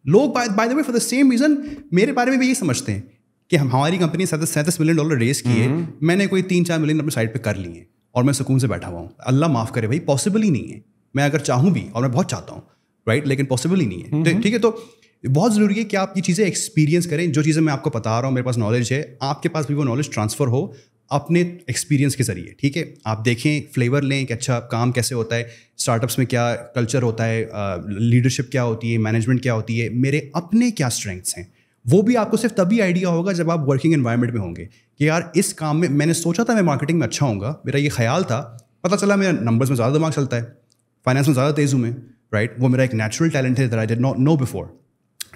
لوگ by the way for the same reason میرے بارے میں بھی یہ سمجھتے ہیں کہ ہماری کمپنی $37 ملین ریز کی ہے, میں نے کوئی 3-4 ملین اپنے سائڈ پہ کر لیے ہیں اور میں سکون سے بیٹھا ہوا ہوں. اللہ معاف کرے بھائی, پاسبل ہی نہیں ہے. میں اگر چاہوں بھی, اور میں بہت چاہتا ہوں, رائٹ, لیکن پاسبل ہی نہیں ہے, ٹھیک ہے. تو بہت ضروری ہے کہ آپ یہ چیزیں ایکسپیرینس کریں. جو چیزیں میں آپ کو بتا رہا ہوں, میرے پاس نالج ہے, آپ کے پاس بھی وہ نالج ٹرانسفر ہو اپنے ایکسپیرینس کے ذریعے, ٹھیک ہے. آپ دیکھیں, فلیور لیں کہ اچھا کام کیسے ہوتا ہے, اسٹارٹ اپس میں کیا کلچر ہوتا ہے, لیڈرشپ کیا ہوتی ہے, مینجمنٹ کیا ہوتی ہے, میرے اپنے کیا اسٹرینگس ہیں. وہ بھی آپ کو صرف تبھی آئیڈیا ہوگا جب آپ ورکنگ انوائرمنٹ میں ہوں گے کہ یار اس کام میں نے سوچا تھا میں مارکیٹنگ میں اچھا ہوں گا, میرا یہ خیال تھا, پتہ چلا میرا نمبرز میں زیادہ دماغ چلتا ہے, فائنانس میں زیادہ تیز ہوں میں, رائٹ. وہ میرا ایک نیچرل ٹیلنٹ ہے that I did not know before,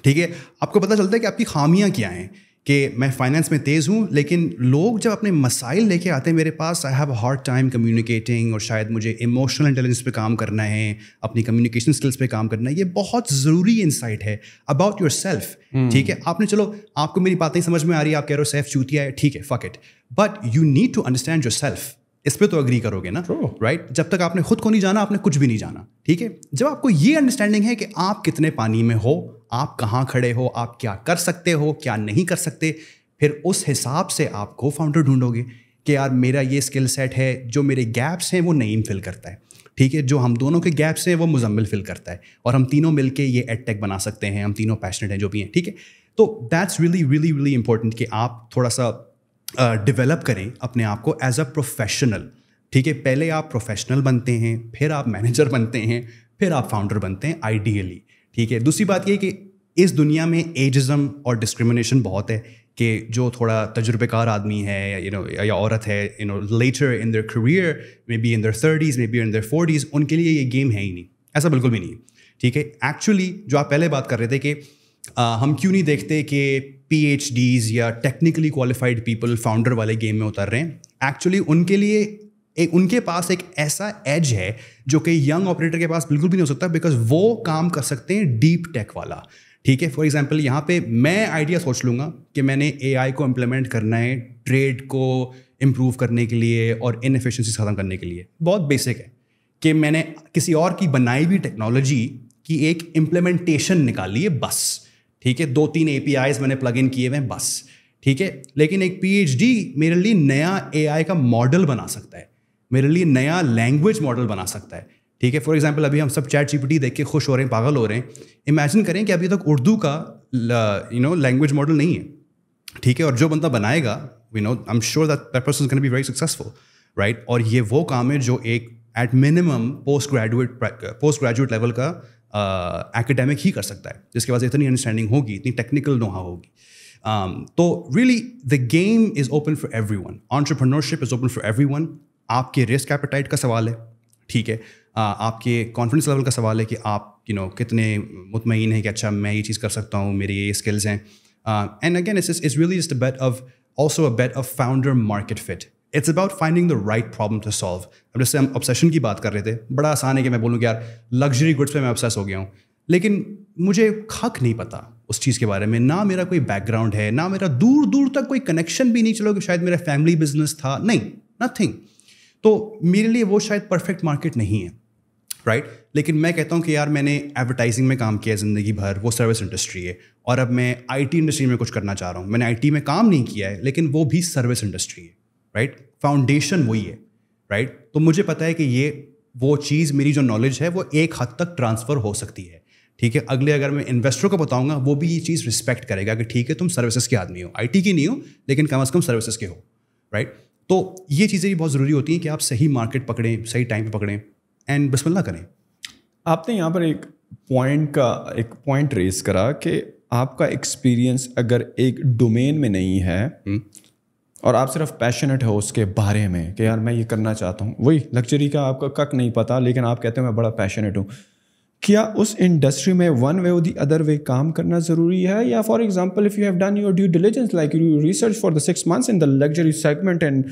ٹھیک ہے. آپ کو پتہ چلتا ہے کہ آپ کی خامیاں کیا ہیں, کہ میں فائنانس میں تیز ہوں, لیکن لوگ جب اپنے مسائل لے کے آتے ہیں میرے پاس, I have a hard time communicating, اور شاید مجھے ایموشنل انٹیلیجنس پہ کام کرنا ہے, اپنی کمیونیکیشن اسکلس پہ کام کرنا ہے. یہ بہت ضروری انسائٹ ہے اباؤٹ یور سیلف, ٹھیک ہے. آپ نے, چلو آپ کو میری باتیں سمجھ میں آ رہی ہے, آپ کہہ رہے ہو سیف چوتیا ہے, ٹھیک ہے, fuck it, but you need to understand yourself. اس پہ تو اگری کرو گے نا, رائٹ. جب تک آپ نے خود کو نہیں جانا, آپ نے کچھ بھی نہیں جانا, ٹھیک ہے. جب آپ کو یہ انڈرسٹینڈنگ ہے کہ آپ کتنے پانی میں ہو, آپ کہاں کھڑے ہو, آپ کیا کر سکتے ہو, کیا نہیں کر سکتے, پھر اس حساب سے آپ کو فاؤنڈر ڈھونڈو گے کہ یار میرا یہ اسکل سیٹ ہے, جو میرے گیپس ہیں وہ نعیم فل کرتا ہے, ٹھیک ہے, جو ہم دونوں کے گیپس ہیں وہ مزمل فل کرتا ہے, اور ہم تینوں مل کے یہ ایڈ ٹیک بنا سکتے ہیں, ہم تینوں پیشنیٹ ہیں جو بھی ہیں, ٹھیک ہے. تو that's really really really important کہ آپ تھوڑا سا ڈیولپ کریں اپنے آپ کو ایز اے پروفیشنل, ٹھیک ہے. پہلے آپ پروفیشنل بنتے ہیں, پھر آپ مینیجر بنتے ہیں, پھر آپ فاؤنڈر بنتے ہیں آئیڈیلی, ٹھیک ہے. دوسری بات یہ کہ اس دنیا میں ایجزم اور ڈسکریمنیشن بہت ہے, کہ جو تھوڑا تجربہ کار آدمی ہے, یا عورت ہے, later in their career, maybe in their 30s, maybe in their 40s, ان کے لیے یہ گیم ہے ہی نہیں. ایسا بالکل بھی نہیں ہے, ٹھیک ہے. ایکچولی جو آپ پہلے بات کر رہے تھے کہ ہم کیوں نہیں دیکھتے کہ PhDs یا ٹیکنیکلی کوالیفائڈ پیپل فاؤنڈر والے گیم میں اتر رہے ہیں. ایکچولی ان کے لیے ان کے پاس ایک ایسا ایج ہے جو کہ ینگ آپریٹر کے پاس بالکل بھی نہیں ہو سکتا, بیکاز وہ کام کر سکتے ہیں ڈیپ ٹیک والا, ٹھیک ہے. فار ایگزامپل یہاں پہ میں آئیڈیا سوچ لوں گا کہ میں نے AI کو امپلیمنٹ کرنا ہے ٹریڈ کو امپروو کرنے کے لیے اور انیفیشنسیز ختم کرنے کے لیے. بہت بیسک ہے کہ میں نے کسی اور کی بنائی ہوئی ٹیکنالوجی کی ایک امپلیمنٹیشن نکالی ہے بس, ٹھیک ہے. 2-3 APIs میں نے پلگ ان کیے ہوئے ہیں بس, ٹھیک ہے. لیکن ایک PhD میرے لیے نیا AI کا ماڈل بنا سکتا ہے, میرے لیے نیا لینگویج ماڈل بنا سکتا ہے, ٹھیک ہے. فار ایگزامپل ابھی ہم سب چیٹ GPT دیکھ کے خوش ہو رہے ہیں, پاگل ہو رہے ہیں. امیجن کریں کہ ابھی تک اردو کا لینگویج ماڈل نہیں ہے, ٹھیک ہے. اور جو بندہ بنائے گا, I am sure that person is gonna be very successful, right. اور یہ وہ کام ہے جو ایک at minimum post graduate level کا ایکیڈیمک ہی کر سکتا ہے, جس کے پاس اتنی انڈرسٹینڈنگ ہوگی, اتنی ٹیکنیکل نوہا ہوگی. تو really the game is open for every one, entrepreneurship is open for every one. آپ کے رسک ایپیٹائٹ کا سوال ہے, ٹھیک ہے. آپ کے کانفیڈنس لیول کا سوال ہے کہ آپ کتنے مطمئن ہیں کہ اچھا میں یہ چیز کر سکتا ہوں, میری یہ اسکلز ہیں. And again it's really just a bit of founder market fit. It's about finding the right problem to solve. اب جیسے ہم obsession کی بات کر رہے تھے, بڑا آسان ہے کہ میں بولوں کہ یار لگژری گڈس پہ میں obsess ہو گیا ہوں, لیکن مجھے حق نہیں پتا اس چیز کے بارے میں, نہ میرا کوئی بیک گراؤنڈ ہے, نہ میرا دور دور تک کوئی کنیکشن بھی نہیں. چلو کہ شاید میرا فیملی بزنس تھا, نہیں, نتھنگ. تو میرے لیے وہ شاید پرفیکٹ مارکیٹ نہیں ہے, رائٹ. لیکن میں کہتا ہوں کہ یار میں نے ایڈورٹائزنگ میں کام کیا ہے زندگی بھر, وہ سروس انڈسٹری ہے, اور اب میں IT انڈسٹری میں کچھ کرنا چاہ رہا ہوں. میں نے IT میں کام نہیں کیا ہے, لیکن وہ بھی سروس انڈسٹری ہے, رائٹ. فاؤنڈیشن وہی ہے, رائٹ. تو مجھے پتہ ہے کہ یہ وہ چیز, میری جو نالج ہے وہ ایک حد تک ٹرانسفر ہو سکتی ہے, ٹھیک ہے. اگلے اگر میں انویسٹر کو بتاؤں گا, وہ بھی یہ چیز رسپیکٹ کرے گا کہ ٹھیک ہے تم سروسز کے آدمی ہو, IT کی نہیں ہو, لیکن کم از کم سروسز کے ہو, رائٹ. تو یہ چیزیں بھی بہت ضروری ہوتی ہیں کہ آپ صحیح مارکیٹ پکڑیں, صحیح ٹائم پہ پکڑیں, اینڈ بسم اللہ کریں.
آپ نے یہاں پر ایک پوائنٹ ریز کرا کہ آپ کا ایکسپیرینس اگر ایک ڈومین میں نہیں ہے اور آپ صرف پیشنیٹ ہو اس کے بارے میں کہ یار میں یہ کرنا چاہتا ہوں, وہی لگژری کا آپ کا کک نہیں پتہ لیکن آپ کہتے ہیں میں بڑا پیشنیٹ ہوں, کیا اس انڈسٹری میں ون وے اور دی ادر وے کام کرنا ضروری ہے؟ یا for example if you have done your due diligence like you research for the 6 months in the luxury segment and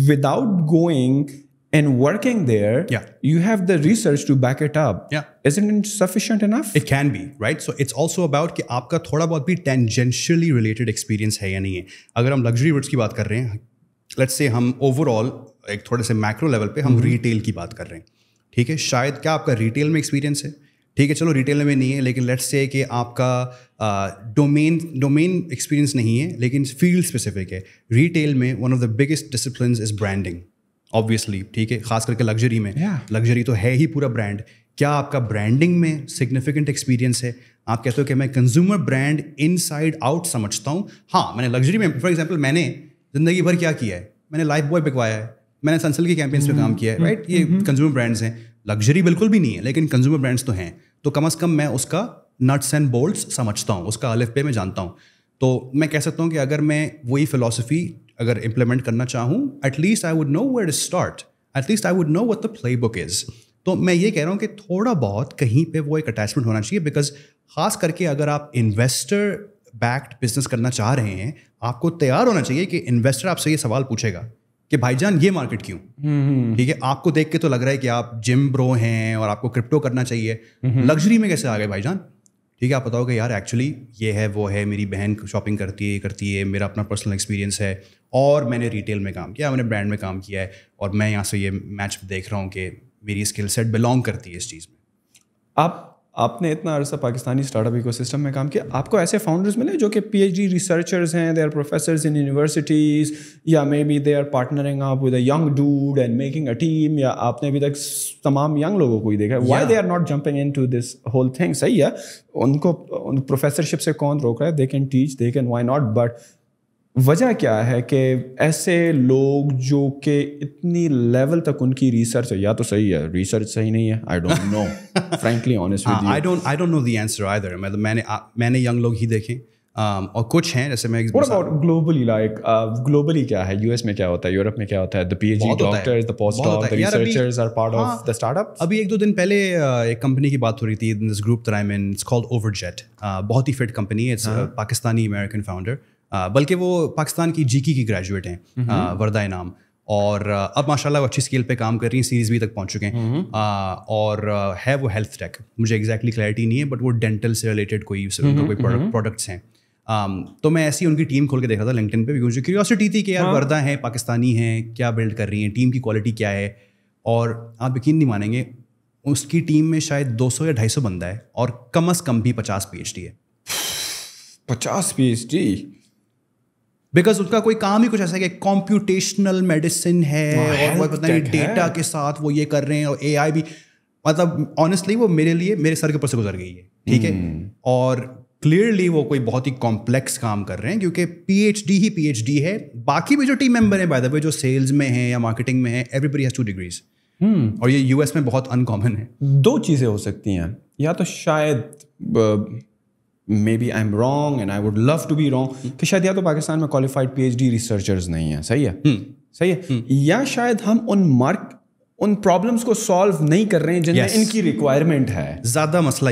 without going and working there, you have the research to back it up. Isn't it sufficient enough?
It can be, right? So it's also about کہ آپ کا تھوڑا بہت بھی tangentially related experience ہے یا نہیں ہے. اگر ہم luxury goods کی بات کر رہے ہیں, let's say ہم overall ایک تھوڑے سے macro level پہ ہم ریٹیل کی بات کر رہے ہیں, ٹھیک ہے, شاید کیا آپ کا ریٹیل میں ایکسپیرینس ہے, ٹھیک ہے, چلو ریٹیل میں نہیں ہے لیکن لیٹس سے کہ آپ کا ڈومین ایکسپیرینس نہیں ہے لیکن فیلڈ اسپیسیفک ہے. ریٹیل میں one of the biggest disciplines is branding, obviously, ٹھیک ہے, خاص کر کے لگژری میں. لگژری تو ہے ہی پورا برانڈ. کیا آپ کا برانڈنگ میں سگنیفیکنٹ ایکسپیرینس ہے؟ آپ کہتے ہو کہ میں کنزیومر برانڈ ان سائڈ آؤٹ سمجھتا ہوں. ہاں, میں نے لگژری میں فار ایگزامپل میں نے زندگی بھر کیا کیا ہے, میں نے لائف بوائے بکوایا ہے, میں نے سنسل کے کیمپینس پہ کام کیا ہے, رائٹ, یہ کنزیومر برانڈس ہیں. لگژری بالکل بھی نہیں ہے لیکن کنزیومر برانڈس تو ہیں, تو کم از کم میں اس کا نٹس اینڈ بولٹس سمجھتا ہوں, اس کا الف بے میں جانتا ہوں. تو میں کہہ سکتا ہوں کہ اگر میں وہی فلاسفی اگر امپلیمنٹ کرنا چاہوں, at least I would know where to start, at least I would know what the playbook is. تو میں یہ کہہ رہا ہوں کہ تھوڑا بہت کہیں پہ وہ ایک اٹیچمنٹ ہونا چاہیے, بیکاز خاص کر کے اگر آپ انویسٹر بیکڈ بزنس کرنا چاہ رہے ہیں, آپ کو تیار ہونا چاہیے کہ انویسٹر آپ سے یہ سوال پوچھے گا کہ بھائی جان یہ مارکیٹ کیوں, ٹھیک ہے. آپ کو دیکھ کے تو لگ رہا ہے کہ آپ جم برو ہیں اور آپ کو کرپٹو کرنا چاہیے, لگژری میں کیسے آ گئے بھائی جان, ٹھیک ہے. آپ بتاؤ کہ یار ایکچولی یہ ہے وہ ہے, میری بہن شاپنگ کرتی ہے, میرا اپنا پرسنل ایکسپیرینس ہے, اور میں نے ریٹیل میں کام کیا, میں نے برانڈ میں کام کیا ہے, اور میں یہاں سے یہ میچ دیکھ رہا ہوں کہ میری اسکل سیٹ بلانگ کرتی ہے اس چیز میں.
آپ نے اتنا عرصہ Pakistani startup ecosystem میں کام کیا, آپ کو ایسے فاؤنڈرز ملے جو کہ پی ایچ ڈی ریسرچرز ہیں, they are professors in universities, یا maybe they are partnering up with a young dude and making a team, یا آپ نے ابھی تک تمام ینگ لوگوں کو ہی دیکھا ہے, why they are not jumping into this whole thing? صحیح ہے, ان کو پروفیسرشپ سے کون روک رہا ہے, they can teach, they can, why not, but وجہ کیا ہے کہ ایسے لوگ جو کہ اتنی لیول تک ان کی ریسرچ ہے, یا تو صحیح ہے ریسرچ صحیح نہیں ہے, I don't know, frankly honest with you,
I don't know the answer either. مطلب میں نے ینگ لوگ ہی دیکھے, اور کچھ ہیں جیسے میں
گلوبلی, لائک گلوبلی کیا ہے, یو ایس میں کیا ہوتا ہے, یورپ میں کیا ہوتا ہے, the PhD doctors, the postdocs, the researchers are part of the startups.
ابھی 1-2 دن پہلے ایک کمپنی کی بات ہو رہی تھی, this group that I'm in, it's called Overjet, بہت ہی فٹ کمپنی ہے, it's پاکستانی American founder, بلکہ وہ پاکستان کی جی کی گریجویٹ ہیں, وردہ نام, اور اب ماشاء اللہ وہ اچھی اسکیل پہ کام کر رہی ہیں, سیریز بی تک پہنچ چکے ہیں, اور ہے وہ ہیلتھ ٹیک, مجھے ایگزیکٹلی کلیئرٹی نہیں ہے, بٹ وہ ڈینٹل سے ریلیٹڈ کوئی پروڈکٹس ہیں. تو میں ایسی ان کی ٹیم کھول کے دیکھ رہا تھا لنکڈن پہ, مجھے کیوریوسٹی تھی کہ یار وردہ ہیں, پاکستانی ہیں, کیا بلڈ کر رہی ہیں, ٹیم کی کوالٹی کیا ہے, اور آپ یقین نہیں مانیں گے اس کی ٹیم میں شاید 200 یا 250 بندہ ہے, اور کم از کم بھی 50 PhD ہے.
50 PhD,
بیکاز اس کا کوئی کام ہی کچھ ایسا ہے کہ کمپیوٹیشنل میڈیسن ہے, اور وہ پتہ نہیں ڈیٹا کے ساتھ وہ یہ کر رہے ہیں, اور AI بھی, مطلب آنیسٹلی وہ میرے لیے میرے سر کے اوپر سے گزر گئی ہے, ٹھیک ہے. اور کلیئرلی وہ کوئی بہت ہی کمپلیکس کام کر رہے ہیں, کیونکہ PhD ہے. باقی بھی جو ٹیم ممبر ہیں بائی دا وے, جو سیلز میں ہیں یا مارکیٹنگ میں ہیں, ایوری ہیز 2 degrees, اور یہ US میں بہت ان کامن ہے.
2 چیزیں ہو سکتی ہیں, یا تو شاید maybe I am wrong and I would love to be wrong, کہ شاید یا تو پاکستان میں کوالیفائڈ PhD ریسرچرز نہیں ہیں, صحیح ہے, یا شاید ہم ان پرابلمس کو سالو نہیں کر رہے ہیں جن میں ان کی ریکوائرمنٹ ہے.
زیادہ مسئلہ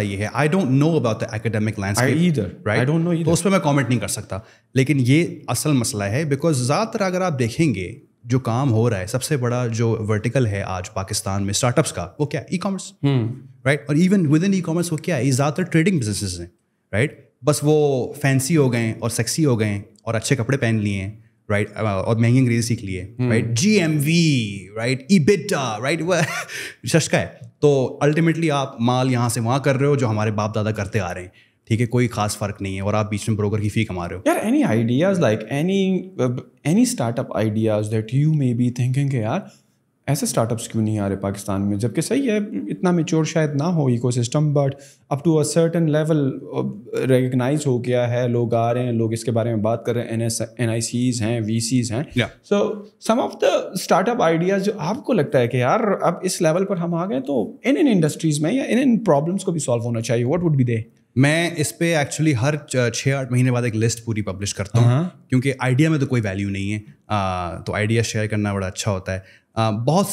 یہ ہے, I don't know about the academic landscape, right, تو اس پہ میں کامنٹ نہیں کر سکتا, لیکن یہ اصل مسئلہ ہے. بیکاز زیادہ تر اگر آپ دیکھیں گے جو کام ہو رہا ہے, سب سے بڑا جو ورٹیکل ہے آج پاکستان میں اسٹارٹ اپس کا, وہ کیا ہے, ای کامرس, رائٹ. اور even with in e commerce وہ کیا ہے, زیادہ تر ٹریڈنگ بزنسز ہیں, رائٹ. بس وہ فینسی ہو گئے اور سیکسی ہو گئے اور اچھے کپڑے پہن لیے ہیں, رائٹ, اور مہنگی انگریزی سیکھ لیے, right, GMV, right, EBITDA, right, وہ ششکا ہے. تو الٹیمیٹلی آپ مال یہاں سے وہاں کر رہے ہو جو ہمارے باپ دادا کرتے آ رہے ہیں, ٹھیک ہے, کوئی خاص فرق نہیں ہے, اور آپ بیچ میں بروکر کی فی کما رہے ہو.
یار any ideas, like any startup ideas that you may be thinking کہ یار ایسے اسٹارٹ اپس کیوں نہیں آ رہے پاکستان میں, جبکہ صحیح ہے اتنا میچور شاید نہ ہو ecosystem, but up to a certain level recognize ہو گیا ہے, لوگ آ رہے ہیں, لوگ اس کے بارے میں بات کر رہے ہیں, NICs ہیں, VCs ہیں. So some of the startup ideas جو آپ کو لگتا ہے کہ یار اب اس لیول پر ہم آ گئے, تو ان انڈسٹریز میں یا ان پرابلمس کو بھی سالو ہونا چاہیے, واٹ وڈ بی دے؟
میں اس پہ ایکچولی ہر 6-8 مہینے بعد ایک لسٹ پوری پبلش کرتا ہوں, کیونکہ آئیڈیا میں تو کوئی ویلیو نہیں ہے, تو آئیڈیا شیئر کرنا بڑا اچھا ہوتا ہے. بہت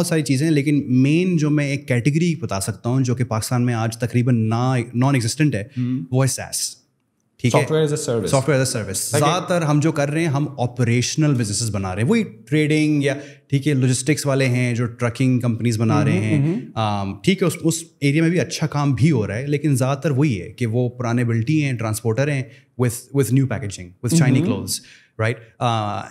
ساری چیزیں لیکن مین جو میں ایک کیٹیگری بتا سکتا ہوں جو کہ پاکستان میں آج تقریباً نان ایگزسٹنٹ ہے, وہ ہے SaaS. ٹھیک ہے, soft where as a service. زیادہ تر ہم جو کر رہے ہیں ہم آپریشنل بزنسز بنا رہے ہیں, وہی ٹریڈنگ یا ٹھیک ہے لاجسٹکس والے ہیں جو ٹرکنگ کمپنیز بنا رہے ہیں. ٹھیک ہے, اس ایریا میں بھی اچھا کام بھی ہو رہا ہے, لیکن زیادہ تر وہی ہے کہ وہ پرانے بلٹی ہیں, ٹرانسپورٹر ہیں with new packaging, with shiny clothes, right?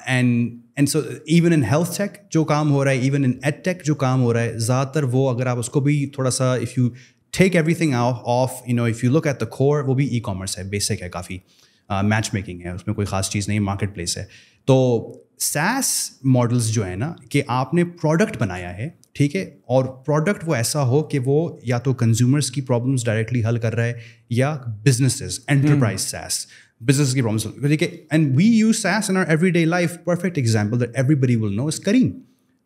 And so even in health tech جو کام ہو رہا ہے, even in ed tech جو کام ہو رہا ہے, زیادہ تر وہ اگر آپ اس کو بھی تھوڑا سا if you take everything off, if you look at the core, وہ بھی ای کامرس ہے, بیسک ہے, کافی میچ میکنگ ہے, اس میں کوئی خاص چیز نہیں, مارکیٹ پلیس ہے. تو SaaS ماڈلس جو ہے نا, کہ آپ نے پروڈکٹ بنایا ہے, ٹھیک ہے, اور پروڈکٹ وہ ایسا ہو کہ وہ یا تو کنزیومرس کی پرابلمس ڈائریکٹلی حل کر رہا ہے, یا بزنسز, انٹرپرائز SaaS business کی پرابلمس, ٹھیک ہے. And we use SaaS in our everyday life. Perfect example that everybody will know is Careem.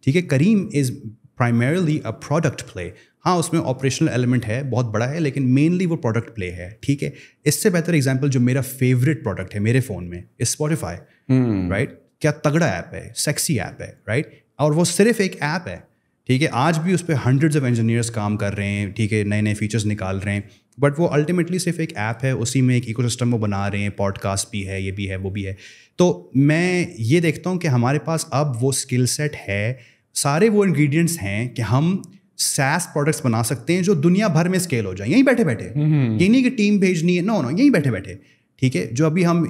ٹھیک ہے, Careem is primarily a product play. ہاں اس میں آپریشنل ایلیمنٹ ہے, بہت بڑا ہے, لیکن مینلی وہ پروڈکٹ پلے ہے. ٹھیک ہے, اس سے بہتر ایگزامپل جو میرا فیوریٹ پروڈکٹ ہے میرے فون میں از Spotify. رائٹ, کیا تگڑا ایپ ہے, سیکسی ایپ ہے, رائٹ, اور وہ صرف ایک ایپ ہے. ٹھیک ہے, آج بھی اس پہ ہنڈریڈز آف انجینئرس کام کر رہے ہیں, ٹھیک ہے, نئے نئے فیچرس نکال رہے ہیں, بٹ وہ الٹیمیٹلی صرف ایک ایپ ہے, اسی میں ایک ایکو سسٹم وہ بنا رہے ہیں, پوڈ کاسٹ بھی ہے, یہ بھی ہے, وہ بھی ہے. تو میں یہ دیکھتا ہوں کہ ہمارے پاس اب وہ اسکل سیٹ ہے, سارے وہ انگریڈینٹس ہیں کہ ہم SaaS پروڈکٹس بنا سکتے ہیں جو دنیا بھر میں اسکیل ہو جائیں, یہیں بیٹھے بیٹھے. یہ نہیں کہ ٹیم بھیجنی ہے, نو, یہیں بیٹھے بیٹھے. ٹھیک ہے, جو ابھی ہم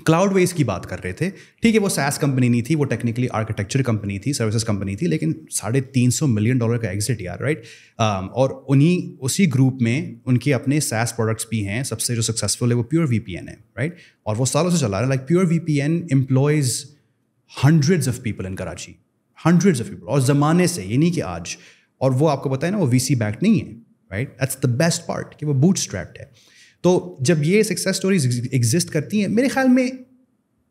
کلاؤڈ ویز کی بات کر رہے تھے, ٹھیک ہے, وہ SaaS کمپنی نہیں تھی, وہ ٹیکنیکلی آرکیٹیکچر کمپنی تھی, سروسز کمپنی تھی, لیکن $350 ملین کا ایگزٹ یار, رائٹ. اور اسی گروپ میں ان کے اپنے SaaS پروڈکٹس بھی ہیں. سب سے جو سکسیزفل ہے وہ پیور VPN ہے, رائٹ, اور وہ سالوں سے چلا رہا ہے. Like pure VPN employees hundreds of people in Karachi, hundreds of people, اور زمانے سے, یہ نہیں کہ آج. اور وہ آپ کو پتہ ہے نا, وہ VC بیکڈ نہیں ہے, right. That's the best part کہ وہ بوٹ اسٹریپڈ ہے. تو جب یہ سکسیس اسٹوریز ایگزسٹ کرتی ہیں, میرے خیال میں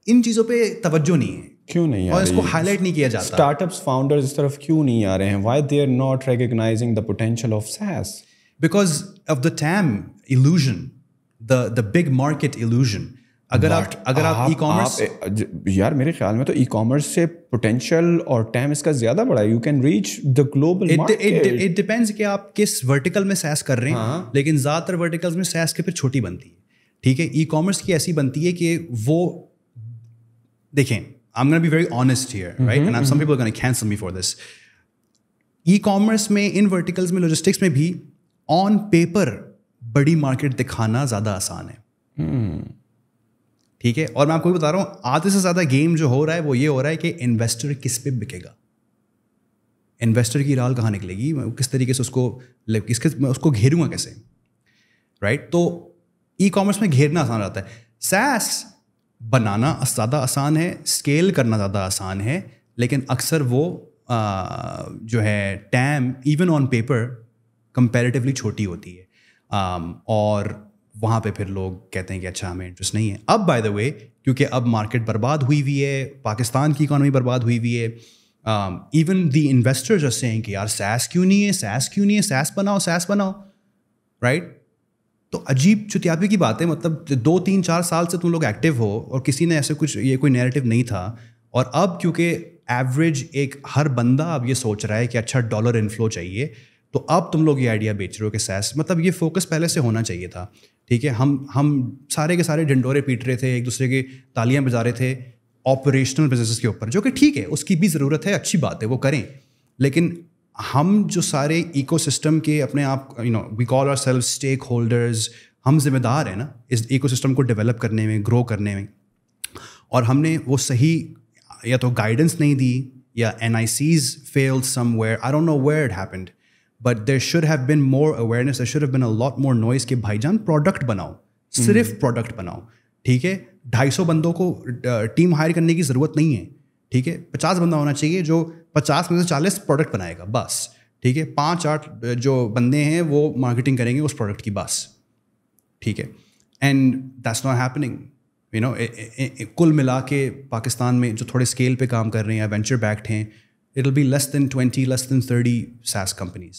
ان چیزوں پہ توجہ نہیں ہے,
کیوں نہیں,
اور اس کو ہائی لائٹ نہیں کیا جاتا.
اسٹارٹ اپس فاؤنڈرز اس طرف کیوں نہیں آ رہے ہیں؟ Why they are not recognizing the potential of SaaS؟
Because of the TAM illusion, the big market illusion. اگر آپ ای کامرس,
یار میرے خیال میں تو ای کامرس سے پوٹینشیل اور ٹائم اس کا زیادہ بڑا ہے. You can reach the global market.
It depends کہ آپ کس ورٹیکل میں SaaS کر رہے ہیں, لیکن زیادہ تر ورٹیکلز میں SaaS کے پھر چھوٹی بنتی ہے. ٹھیک ہے, ای کامرس کی ایسی بنتی ہے کہ وہ دیکھیں, I'm going to be very honest here, right? And some people are going to cancel me for this. E commerce میں, ان ورٹیکلز میں, لاجسٹکس میں بھی آن پیپر بڑی مارکیٹ دکھانا زیادہ آسان ہے. ٹھیک ہے, اور میں آپ کو بھی بتا رہا ہوں, آدھے سے زیادہ گیم جو ہو رہا ہے وہ یہ ہو رہا ہے کہ انویسٹر کس پہ بکے گا, انویسٹر کی رال کہاں نکلے گی, کس طریقے سے اس کو گھیروں گا کیسے, رائٹ. تو ای کامرس میں گھیرنا آسان رہتا ہے. SaaS بنانا زیادہ آسان ہے, اسکیل کرنا زیادہ آسان ہے, لیکن اکثر وہ جو ہے TAM even on paper comparatively چھوٹی ہوتی ہے, اور وہاں پہ پھر لوگ کہتے ہیں کہ اچھا ہمیں انٹرسٹ نہیں ہے. اب بائی دا وے, کیونکہ اب مارکیٹ برباد ہوئی ہوئی ہے, پاکستان کی اکانومی برباد ہوئی ہوئی ہے, even the investors are seeing کہ یار SaaS کیوں نہیں ہے, SaaS بناؤ, رائٹ. تو عجیب چتیابی کی بات ہے, مطلب 2-3-4 سال سے تم لوگ ایکٹیو ہو اور کسی نے ایسے کچھ, یہ کوئی نیریٹو نہیں تھا, اور اب کیونکہ ایوریج ایک ہر بندہ اب یہ سوچ رہا ہے کہ اچھا ڈالر انفلو چاہیے, تو اب تم لوگ یہ آئیڈیا بیچ رہے ہو کہ SaaS, مطلب یہ فوکس پہلے سے ہونا چاہیے تھا. ٹھیک ہے, ہم سارے کے سارے ڈنڈورے پیٹ رہے تھے, ایک دوسرے کے تالیاں بجا رہے تھے آپریشنل بزنس کے اوپر, جو کہ ٹھیک ہے, اس کی بھی ضرورت ہے, اچھی بات ہے, وہ کریں. لیکن ہم جو سارے ایکو سسٹم کے اپنے آپ, وی کال آور سیلف اسٹیک ہولڈرز, ہم ذمہ دار ہیں نا اس ایکو سسٹم کو ڈیولپ کرنے میں, گرو کرنے میں, اور ہم نے وہ صحیح یا تو گائیڈنس نہیں دی, یا NICs failed somewhere, I don't know where it happened. But there should have been more awareness, there should have been a lot more noise کہ بھائی جان پروڈکٹ بناؤ, صرف پروڈکٹ بناؤ. ٹھیک ہے, 250 بندوں کو ٹیم ہائر کرنے کی ضرورت نہیں ہے. ٹھیک ہے, 50 بندہ ہونا چاہیے جو 50 میں سے 40 پروڈکٹ بنائے گا بس. ٹھیک ہے, 5-8 جو بندے ہیں وہ مارکیٹنگ کریں گے اس پروڈکٹ کی بس. ٹھیک ہے, اینڈ دیٹس ناٹ ہیپننگ. کل ملا کے پاکستان میں جو تھوڑے اسکیل پہ کام کر رہے ہیں, وینچر بیکڈ ہیں, it will be less than 20, less than 30 SaaS companies,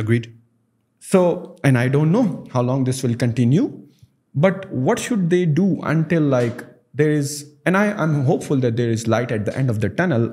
agreed.
So, and I don't know how long this will continue, but what should they do until like there is, and I'm hopeful that there is light at the end of the tunnel.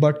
but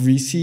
VC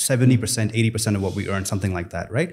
70%, 80% of what we earn, something like that, right?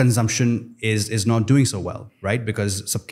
consumption is not doing so well, right? Because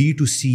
B2C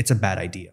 it's a bad idea.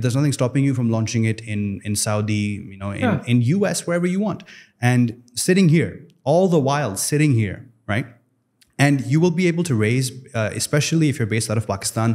There's nothing stopping you from launching it in Saudi, in US, wherever you want, and sitting here, all the while sitting here, right? And you will be able to raise, especially if you're based out of Pakistan,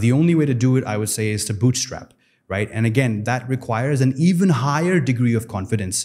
the only way to do it, I would say, is to bootstrap, right? And again, that requires an even higher degree of confidence,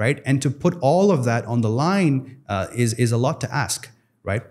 right? And to put all of that on the line is a lot to ask, right?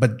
But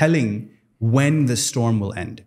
telling when the storm will end,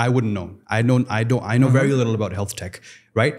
I wouldn't know. I know very little about health tech, right?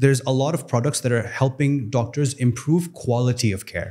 there's a lot of products that are helping doctors improve quality of care,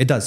it does.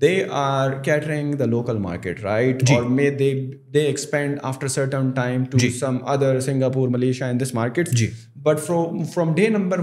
they are catering the local market, right? Or may they expand after certain time to some other Singapore, Malaysia and this market. But from day number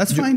That's fine.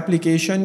application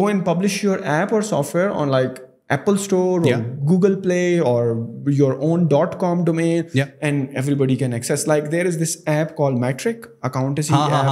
go and publish your app or software on like Apple Store or Google Play or your own .com domain, and everybody can access. Like there is this app called Metric, accountancy app.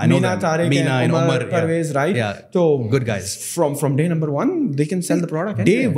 I know
Meena, Tariq, Meena, and Umar, Parvez, right?
Yeah.
So
good guys.
From day number one, they can sell the product.
Day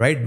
right?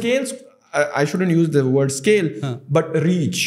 scales, I shouldn't use the word scale, but reach.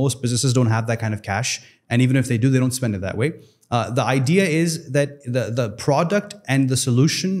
most businesses don't have that kind of cash, and even if they do, they don't spend it that way. The idea is that the product and the solution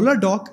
Ola Doc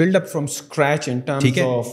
build up from scratch in terms of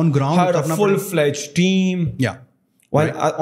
on ground
hire a full-fledged team. While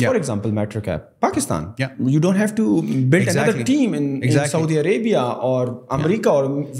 for example Metric app, Pakistan, you don't have to build another team in Saudi Arabia or America or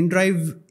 InDrive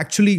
actually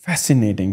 fascinating.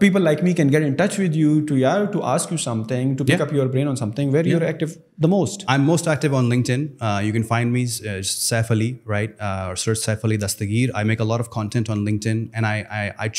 people like me can get in touch with you to ask you something, to pick up your brain on something, where you're active the most?
I'm most active on LinkedIn. You can find me Saif Ali, right? Or search Saif Ali Dastagir. I make a lot of content on LinkedIn, and I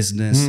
business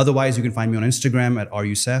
Otherwise you can find me on Instagram at RUSEF.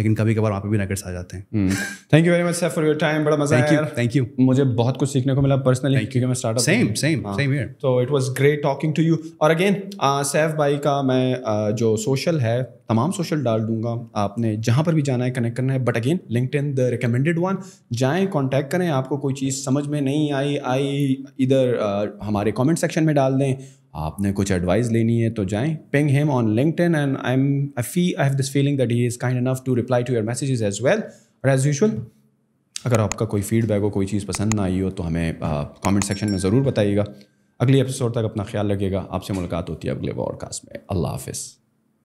لیکن کبھی کبھار وہاں پہ بھی nuggets آ جاتے ہیں.
Thank you very much Saif for your time. بڑا مزہ آیا.
Thank you.
مجھے بہت کچھ سیکھنے کو ملا پرسنلی کیونکہ میں اسٹارٹ اپ
سیم ہیئر.
تو it was great talking to you. اور اگین سیف بھائی کا میں جو سوشل ہے تمام سوشل ڈال دوں گا, آپ نے جہاں پر بھی جانا ہے کنیکٹ کرنا ہے. But again linked the recommended one, جائیں کانٹیکٹ کریں. آپ کو کوئی چیز سمجھ میں نہیں آئی ادھر ہمارے کامنٹ سیکشن میں ڈال دیں. آپ نے کچھ ایڈوائز لینی ہے تو جائیں, ping him on LinkedIn and I have this feeling that he is kind enough to reply to your messages as well. اور ایز یوزول اگر آپ کا کوئی فیڈ بیک ہو, کوئی چیز پسند نہ آئی ہو تو ہمیں کامنٹ سیکشن میں ضرور بتائیے گا. اگلی ایپیسوڈ تک اپنا خیال رکھیے گا. آپ سے ملاقات ہوتی ہے اگلے پوڈکاسٹ میں. اللہ حافظ.